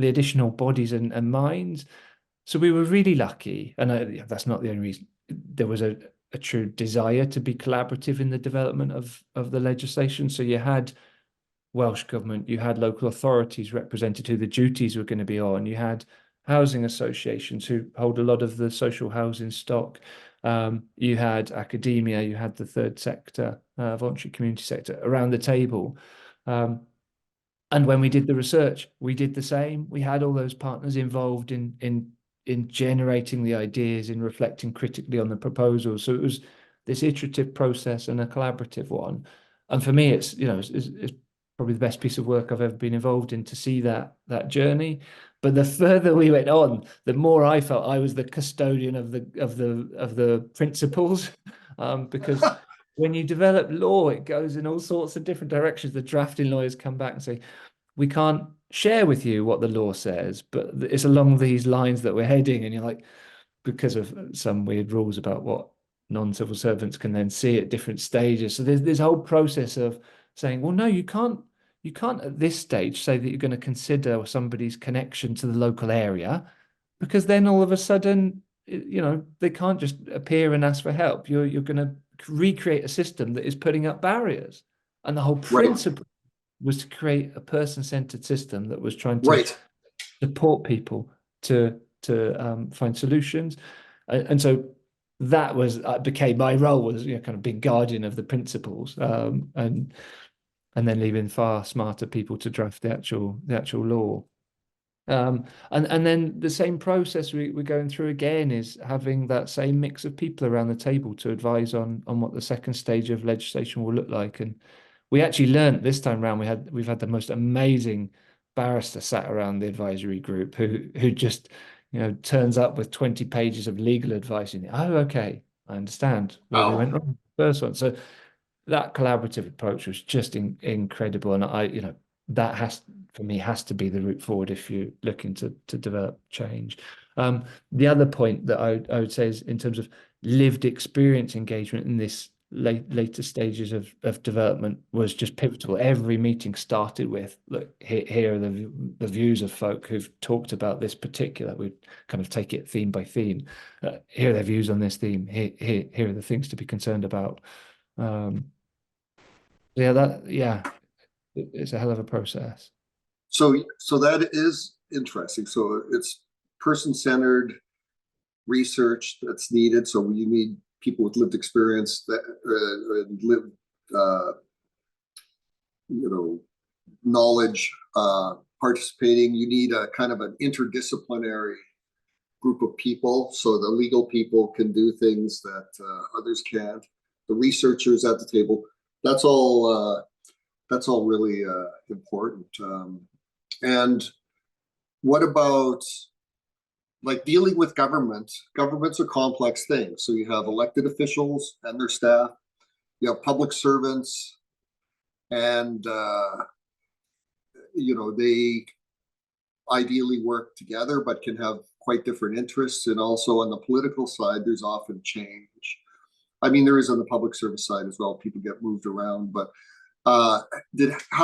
additional bodies and minds. So we were really lucky, and that's not the only reason. There was a true desire to be collaborative in the development of the legislation. So you had Welsh government, you had local authorities represented who the duties were going to be on, you had housing associations who hold a lot of the social housing stock, you had academia, you had the third sector, voluntary community sector around the table. And when we did the research, we did the same. We had all those partners involved in generating the ideas, in reflecting critically on the proposals. So it was this iterative process and a collaborative one. And for me, it's probably the best piece of work I've ever been involved in, to see that journey. But the further we went on, the more I felt I was the custodian of the principles, because when you develop law, it goes in all sorts of different directions. The drafting lawyers come back and say, we can't share with you what the law says, but it's along these lines that we're heading. And you're like, because of some weird rules about what non-civil servants can then see at different stages. So there's this whole process of saying, well, no, you can't at this stage say that you're going to consider somebody's connection to the local area, because then all of a sudden, they can't just appear and ask for help. You're going to recreate a system that is putting up barriers. And the whole principle was to create a person-centered system that was trying to support people to find solutions. And so that became my role, was kind of being guardian of the principles. And and then leaving far smarter people to draft the actual law. And then the same process we're going through again is having that same mix of people around the table to advise on what the second stage of legislation will look like. And we actually learned this time around we've had the most amazing barrister sat around the advisory group who just turns up with 20 pages of legal advice and oh, okay, I understand where we went wrong the first one. So that collaborative approach was just incredible, and that has to be the route forward if you're looking to develop change. The other point that I would say is in terms of lived experience engagement in this later stages of development was just pivotal. Every meeting started with, look, here are the views of folk who've talked about this particular. We kind of take it theme by theme. Here are their views on this theme. Here are the things to be concerned about. It's a hell of a process. So that is interesting. So it's person-centered research that's needed. So you need people with lived experience that lived, knowledge participating. You need a kind of an interdisciplinary group of people, so the legal people can do things that others can't. The researchers at the table. That's all really important. And what about like dealing with government? Governments are complex things. So you have elected officials and their staff. You have public servants, and they ideally work together, but can have quite different interests. And also on the political side, there's often change. I mean, there is on the public service side as well. People get moved around, but how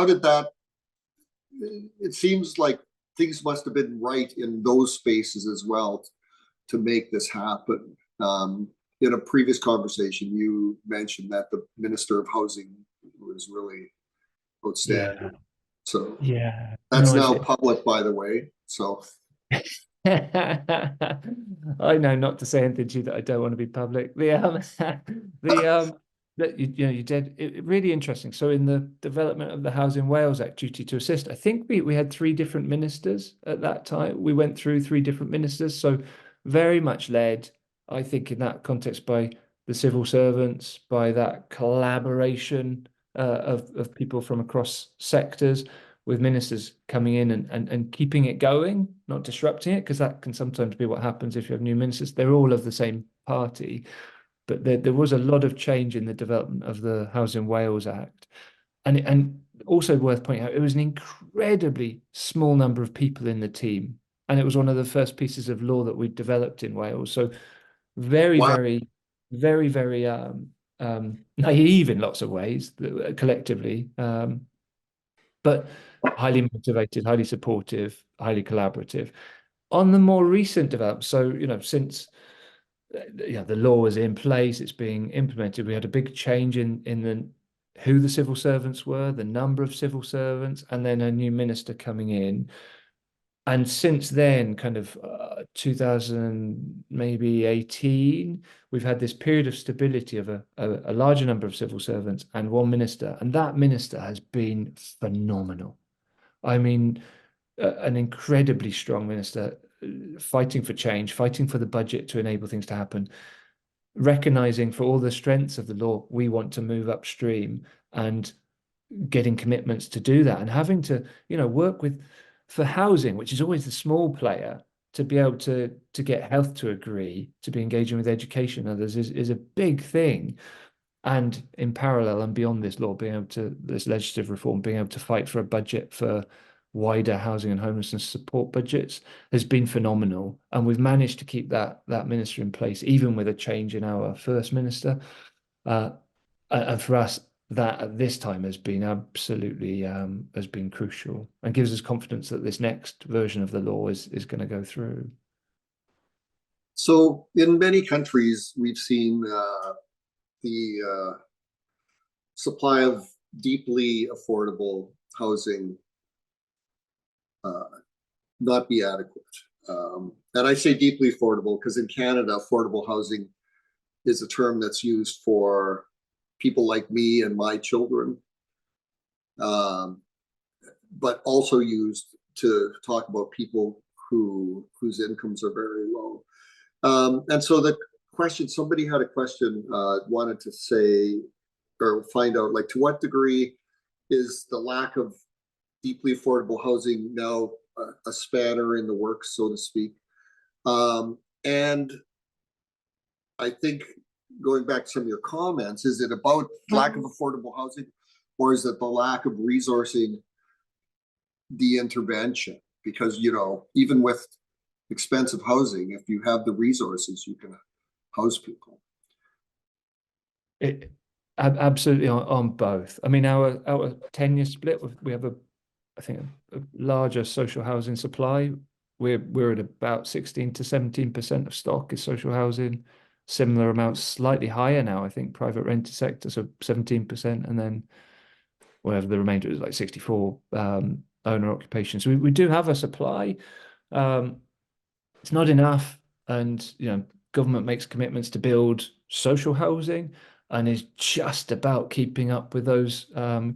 did that? It seems like things must have been right in those spaces as well to make this happen. In a previous conversation, you mentioned that the Minister of Housing was really outstanding. Yeah. So yeah, that's now public, by the way. So I know not to say anything to you that I don't want to be public. You did it really interesting. So in the development of the Housing Wales Act duty to assist, I think we had 3 different ministers at that time. We went through 3 different ministers, so very much led, I think, in that context by the civil servants, by that collaboration of people from across sectors, with ministers coming in and keeping it going, not disrupting it, because that can sometimes be what happens if you have new ministers. They're all of the same party. But there was a lot of change in the development of the Housing Wales Act. And also worth pointing out, it was an incredibly small number of people in the team. And it was one of the first pieces of law that we developed in Wales. So very, wow. very, very, very naive in lots of ways, collectively, but highly motivated, highly supportive, highly collaborative. On the more recent development, so, since the law is in place, it's being implemented, we had a big change in who the civil servants were, the number of civil servants, and then a new minister coming in. And since then, kind of 2000, maybe 18, we've had this period of stability of a larger number of civil servants and one minister. And that minister has been phenomenal. I mean, an incredibly strong minister, fighting for change, fighting for the budget to enable things to happen, recognizing for all the strengths of the law, we want to move upstream and getting commitments to do that, and having to, work with, for housing, which is always the small player, to be able to get health to agree, to be engaging with education and others is a big thing. And in parallel and beyond this law, this legislative reform, being able to fight for a budget for wider housing and homelessness support budgets has been phenomenal. And we've managed to keep that minister in place, even with a change in our first minister. And for us, that at this time has been absolutely has been crucial, and gives us confidence that this next version of the law is going to go through. So in many countries, we've seen the supply of deeply affordable housing not be adequate. And I say deeply affordable because in Canada, affordable housing is a term that's used for people like me and my children. but also used to talk about people whose incomes are very low. And so the question, somebody had a question, wanted to say or find out, like, to what degree is the lack of deeply affordable housing now a spanner in the works, so to speak? And I think, going back to some of your comments, is it about lack of affordable housing, or is it the lack of resourcing the intervention? Because, you know, even with expensive housing, if you have the resources, you can house people. Absolutely on both. I mean, our 10-year split, we have I think a larger social housing supply. We're at about 16 to 17% of stock is social housing. Similar amounts, slightly higher now, I think, private rented sector, so 17%, and then whatever the remainder is, like 64 owner occupation. So we do have a supply. It's not enough, and you know, government makes commitments to build social housing and is just about keeping up with those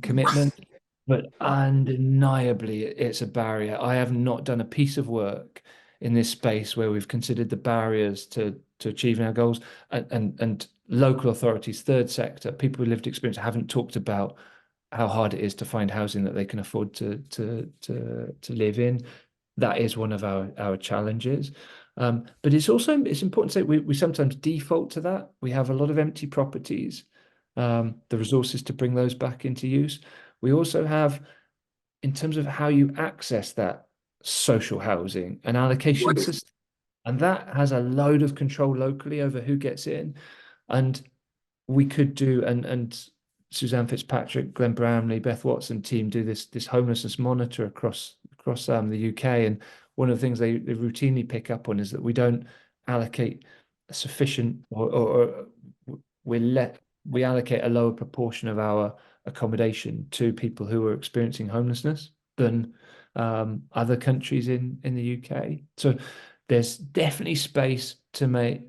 commitments. But undeniably, it's a barrier. I have not done a piece of work in this space where we've considered the barriers to achieving our goals, and local authorities, third sector, people with lived experience haven't talked about how hard it is to find housing that they can afford to live in. That is one of our challenges. But it's important to say we sometimes default to that. We have a lot of empty properties, the resources to bring those back into use. We also have, in terms of how you access that social housing, an allocation system, and that has a load of control locally over who gets in. And we could do, and Suzanne Fitzpatrick, Glenn Brownlee, Beth Watson team do this homelessness monitor across the UK. And one of the things they routinely pick up on is that we don't allocate a sufficient, or we allocate a lower proportion of our accommodation to people who are experiencing homelessness than other countries in the UK. So there's definitely space to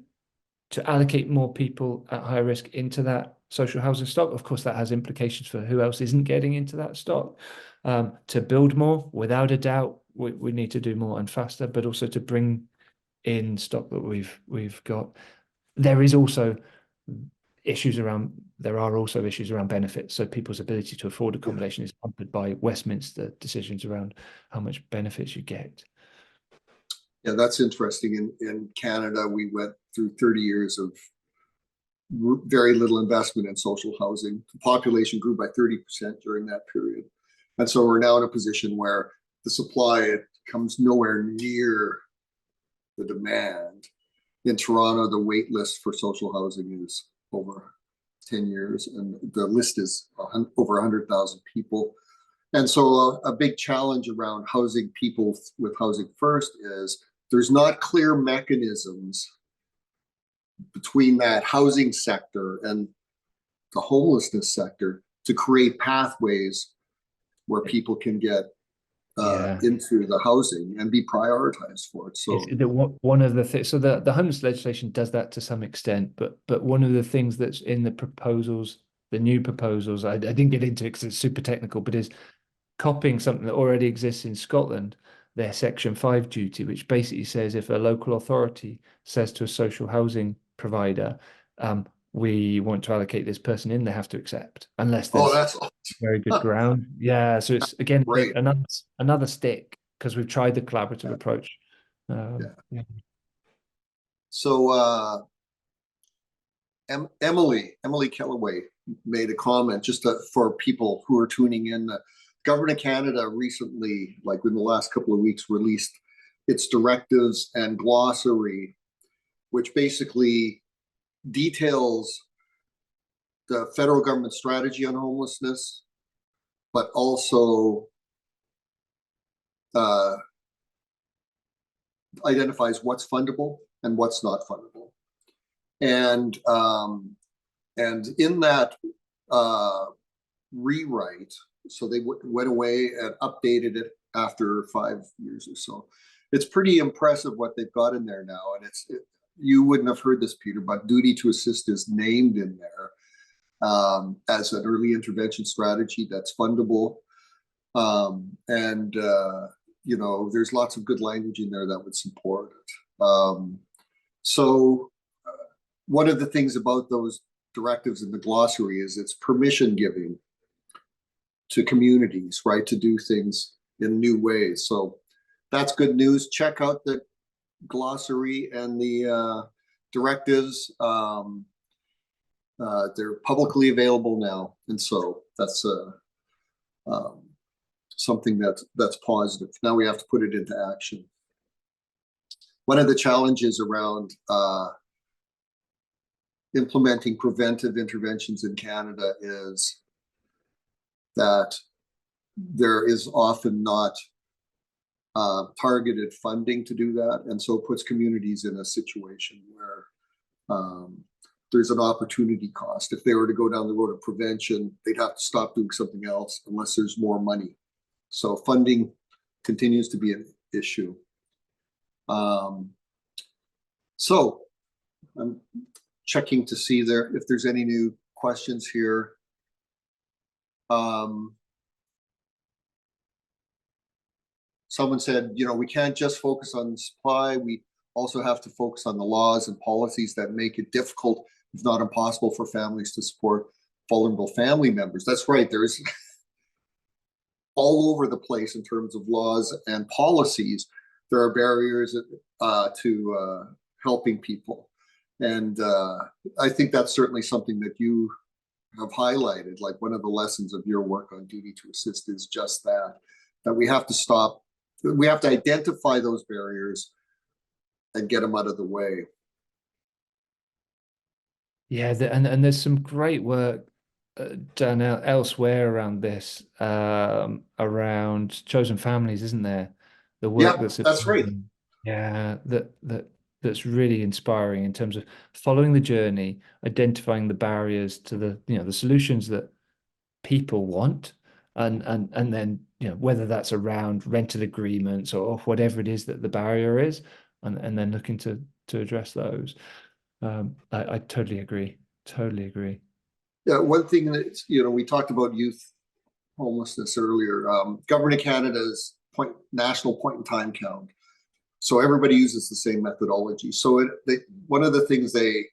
allocate more people at higher risk into that social housing stock. Of course, that has implications for who else isn't getting into that stock. To build more, without a doubt, we need to do more and faster, but also to bring in stock that we've got. There are also issues around benefits. So people's ability to afford accommodation is hampered by Westminster decisions around how much benefits you get. Yeah, that's interesting. In Canada, we went through 30 years of very little investment in social housing. The population grew by 30% during that period. And so we're now in a position where the supply comes nowhere near the demand. In Toronto, the wait list for social housing is over 10 years, and the list is over 100,000 people. And so a big challenge around housing people with Housing First is there's not clear mechanisms between that housing sector and the homelessness sector to create pathways where people can get into the housing and be prioritized for it. So one of the things, so the homeless legislation does that to some extent, but one of the things that's in the proposals, the new proposals, I didn't get into it because it's super technical, but is copying something that already exists in Scotland, their Section 5 duty, which basically says if a local authority says to a social housing provider, we want to allocate this person in, they have to accept, unless there's that's very good ground. Yeah, so it's again great. another stick, because we've tried the collaborative approach. Yeah. So Emily Kellaway made a comment just for people who are tuning in. The Government of Canada recently, like in the last couple of weeks, released its directives and glossary, which basically details the federal government strategy on homelessness, but also identifies what's fundable and what's not fundable. And in that rewrite, so they went away and updated it after 5 years or so. It's pretty impressive what they've got in there now. And you wouldn't have heard this, Peter, but duty to assist is named in there as an early intervention strategy that's fundable. And there's lots of good language in there that would support it. So one of the things about those directives in the glossary is it's permission giving to communities, right, to do things in new ways. So that's good news. Check out the glossary and the directives. They're publicly available now, and so that's something that's positive. Now we have to put it into action. One of the challenges around implementing preventive interventions in Canada is that there is often not targeted funding to do that, and so it puts communities in a situation where there's an opportunity cost. If they were to go down the road of prevention, they'd have to stop doing something else unless there's more money. So funding continues to be an issue. So I'm checking to see if there's any new questions here. Someone said, we can't just focus on supply. We also have to focus on the laws and policies that make it difficult, if not impossible, for families to support vulnerable family members. That's right. There's all over the place in terms of laws and policies. There are barriers to helping people. And I think that's certainly something that you have highlighted. Like one of the lessons of your work on duty to assist is just that we have to stop. We have to identify those barriers and get them out of the way. Yeah, and there's some great work done elsewhere around this, around chosen families, isn't there? The work that's right. Yeah, that's really inspiring in terms of following the journey, identifying the barriers to the solutions that people want, and then whether that's around rental agreements or whatever it is that the barrier is, and then looking to address those. I totally agree. Totally agree. Yeah, one thing that we talked about youth homelessness earlier. Government of Canada's national point in time count. So everybody uses the same methodology. So one of the things they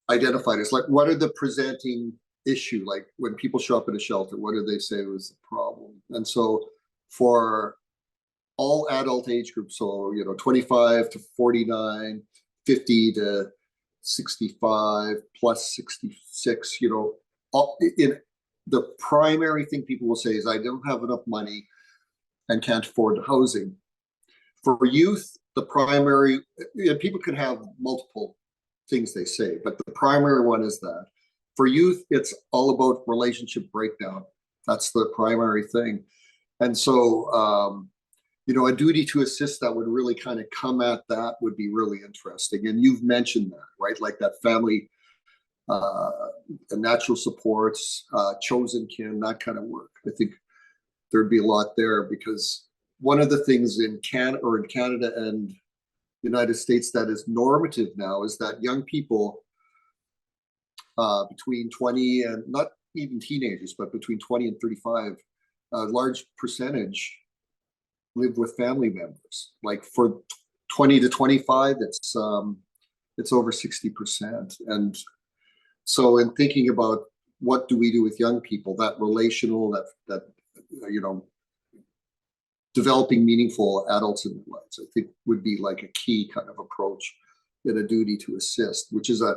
identified is like, what are the presenting issue? Like when people show up at a shelter, what do they say was the problem? And so for all adult age groups, so 25 to 49, 50 to 65 plus 66, in the primary thing people will say is, I don't have enough money and can't afford the housing. For youth, the primary, people can have multiple things they say, but the primary one is that. For youth, it's all about relationship breakdown. That's the primary thing. And so, a duty to assist that would really kind of come at that would be really interesting. And you've mentioned that, right? Like that family, natural supports, chosen kin, that kind of work. I think there'd be a lot there, because one of the things in Canada and United States that is normative now is that young people between 20 and not even teenagers, but between 20 and 35, a large percentage live with family members. Like for 20 to 25, it's over 60%. And so in thinking about what do we do with young people, that relational, that developing meaningful adults in their lives, I think would be like a key kind of approach in a duty to assist, which is a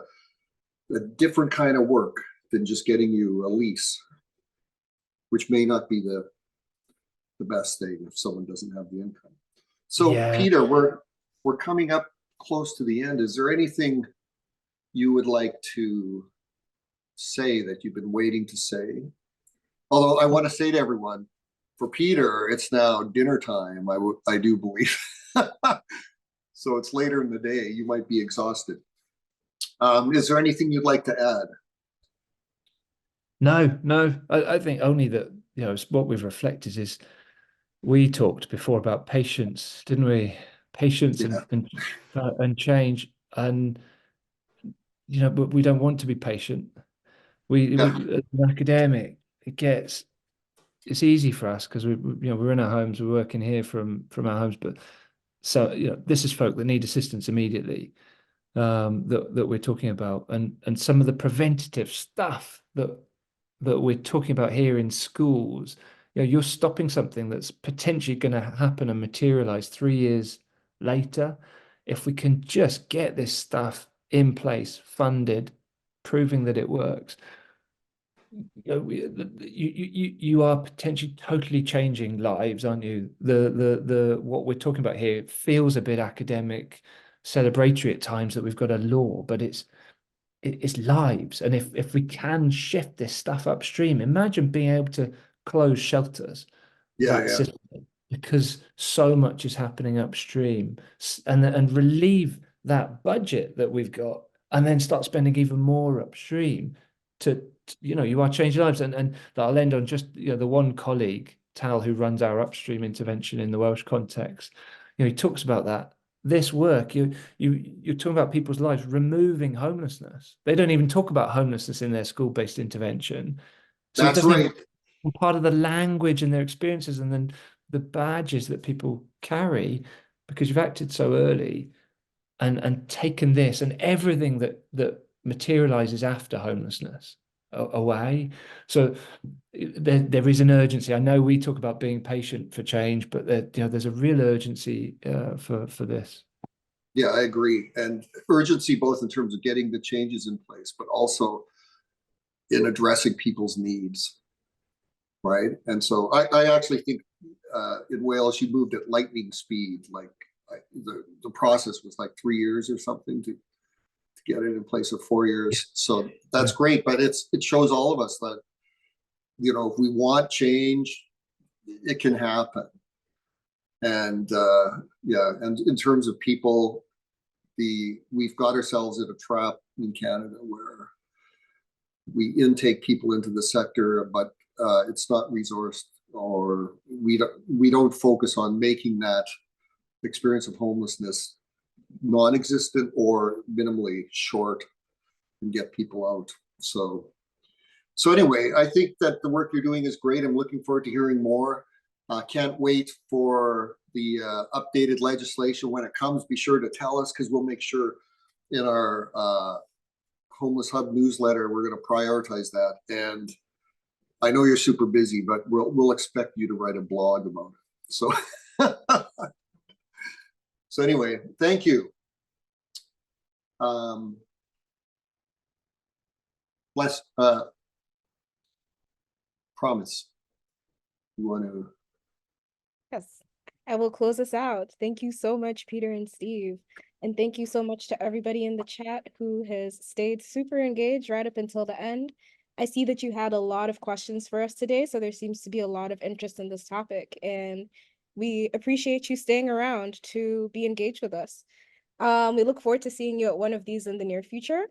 different kind of work than just getting you a lease, which may not be the best thing if someone doesn't have the income. So yeah. Peter, we're coming up close to the end. Is there anything you would like to say that you've been waiting to say? Although I want to say to everyone, for Peter, it's now dinner time, I do believe. So it's later in the day. You might be exhausted. Is there anything you'd like to add? No. I think only that, what we've reflected is, we talked before about patience, didn't we? Patience and change. And, but we don't want to be patient. We as an academic, it gets it's easy for us because we're in our homes, we're working here from our homes, but so this is folk that need assistance immediately, that we're talking about, and some of the preventative stuff that we're talking about here in schools. You're stopping something that's potentially going to happen and materialize 3 years later. If we can just get this stuff in place, funded, proving that it works, you are potentially totally changing lives, aren't you? The what we're talking about here feels a bit academic, celebratory at times, that we've got a law, but it's lives. And if we can shift this stuff upstream, imagine being able to close shelters that system, because so much is happening upstream, and relieve that budget that we've got, and then start spending even more upstream to you are changing lives. And I'll end on just the one colleague, Tal, who runs our upstream intervention in the Welsh context. He talks about that. This work, you're talking about people's lives, removing homelessness. They don't even talk about homelessness in their school-based intervention. So That's right. Part of the language and their experiences, and then the badges that people carry, because you've acted so early and taken this and everything that materializes after homelessness away. So there is an urgency. I know we talk about being patient for change, but there's a real urgency for this. Yeah, I agree. And urgency both in terms of getting the changes in place, but also in addressing people's needs, right? And so I actually think in Wales, you moved at lightning speed. Like the process was like 3 years or something to get it in place of 4 years. So that's great, but it shows all of us that, if we want change, it can happen. And and in terms of people, we've got ourselves in a trap in Canada where we intake people into the sector, but it's not resourced, or we don't focus on making that experience of homelessness non-existent or minimally short and get people out. So anyway, I think that the work you're doing is great. I'm looking forward to hearing more. Can't wait for the updated legislation when it comes. Be sure to tell us, because we'll make sure in our Homeless Hub newsletter, we're going to prioritize that. And I know you're super busy, but we'll expect you to write a blog about it. So, so anyway, thank you. Let's promise. You want to? Yes, I will close us out. Thank you so much, Peter and Steve. And thank you so much to everybody in the chat who has stayed super engaged right up until the end. I see that you had a lot of questions for us today, so there seems to be a lot of interest in this topic, and we appreciate you staying around to be engaged with us. We look forward to seeing you at one of these in the near future.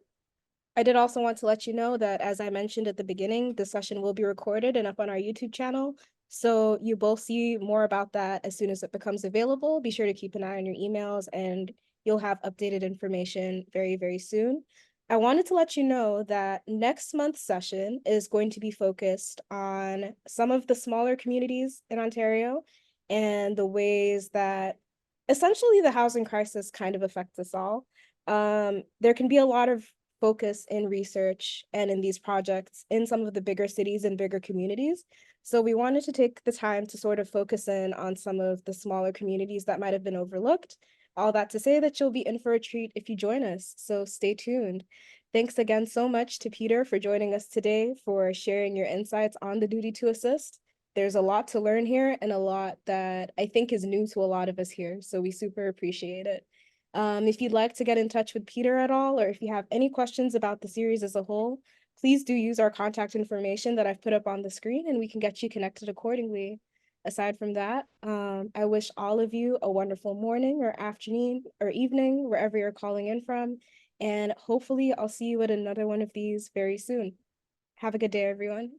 I did also want to let you know that, as I mentioned at the beginning, the session will be recorded and up on our YouTube channel. So you both see more about that as soon as it becomes available. Be sure to keep an eye on your emails, and you'll have updated information very, very soon. I wanted to let you know that next month's session is going to be focused on some of the smaller communities in Ontario and the ways that essentially the housing crisis kind of affects us all. There can be a lot of focus in research and in these projects in some of the bigger cities and bigger communities. So we wanted to take the time to sort of focus in on some of the smaller communities that might have been overlooked. All that to say that you'll be in for a treat if you join us, so stay tuned. Thanks again so much to Peter for joining us today, for sharing your insights on the duty to assist. There's a lot to learn here and a lot that I think is new to a lot of us here, so we super appreciate it. If you'd like to get in touch with Peter at all, or if you have any questions about the series as a whole, please do use our contact information that I've put up on the screen, and we can get you connected accordingly. Aside from that, I wish all of you a wonderful morning or afternoon or evening, wherever you're calling in from, and hopefully I'll see you at another one of these very soon. Have a good day, everyone.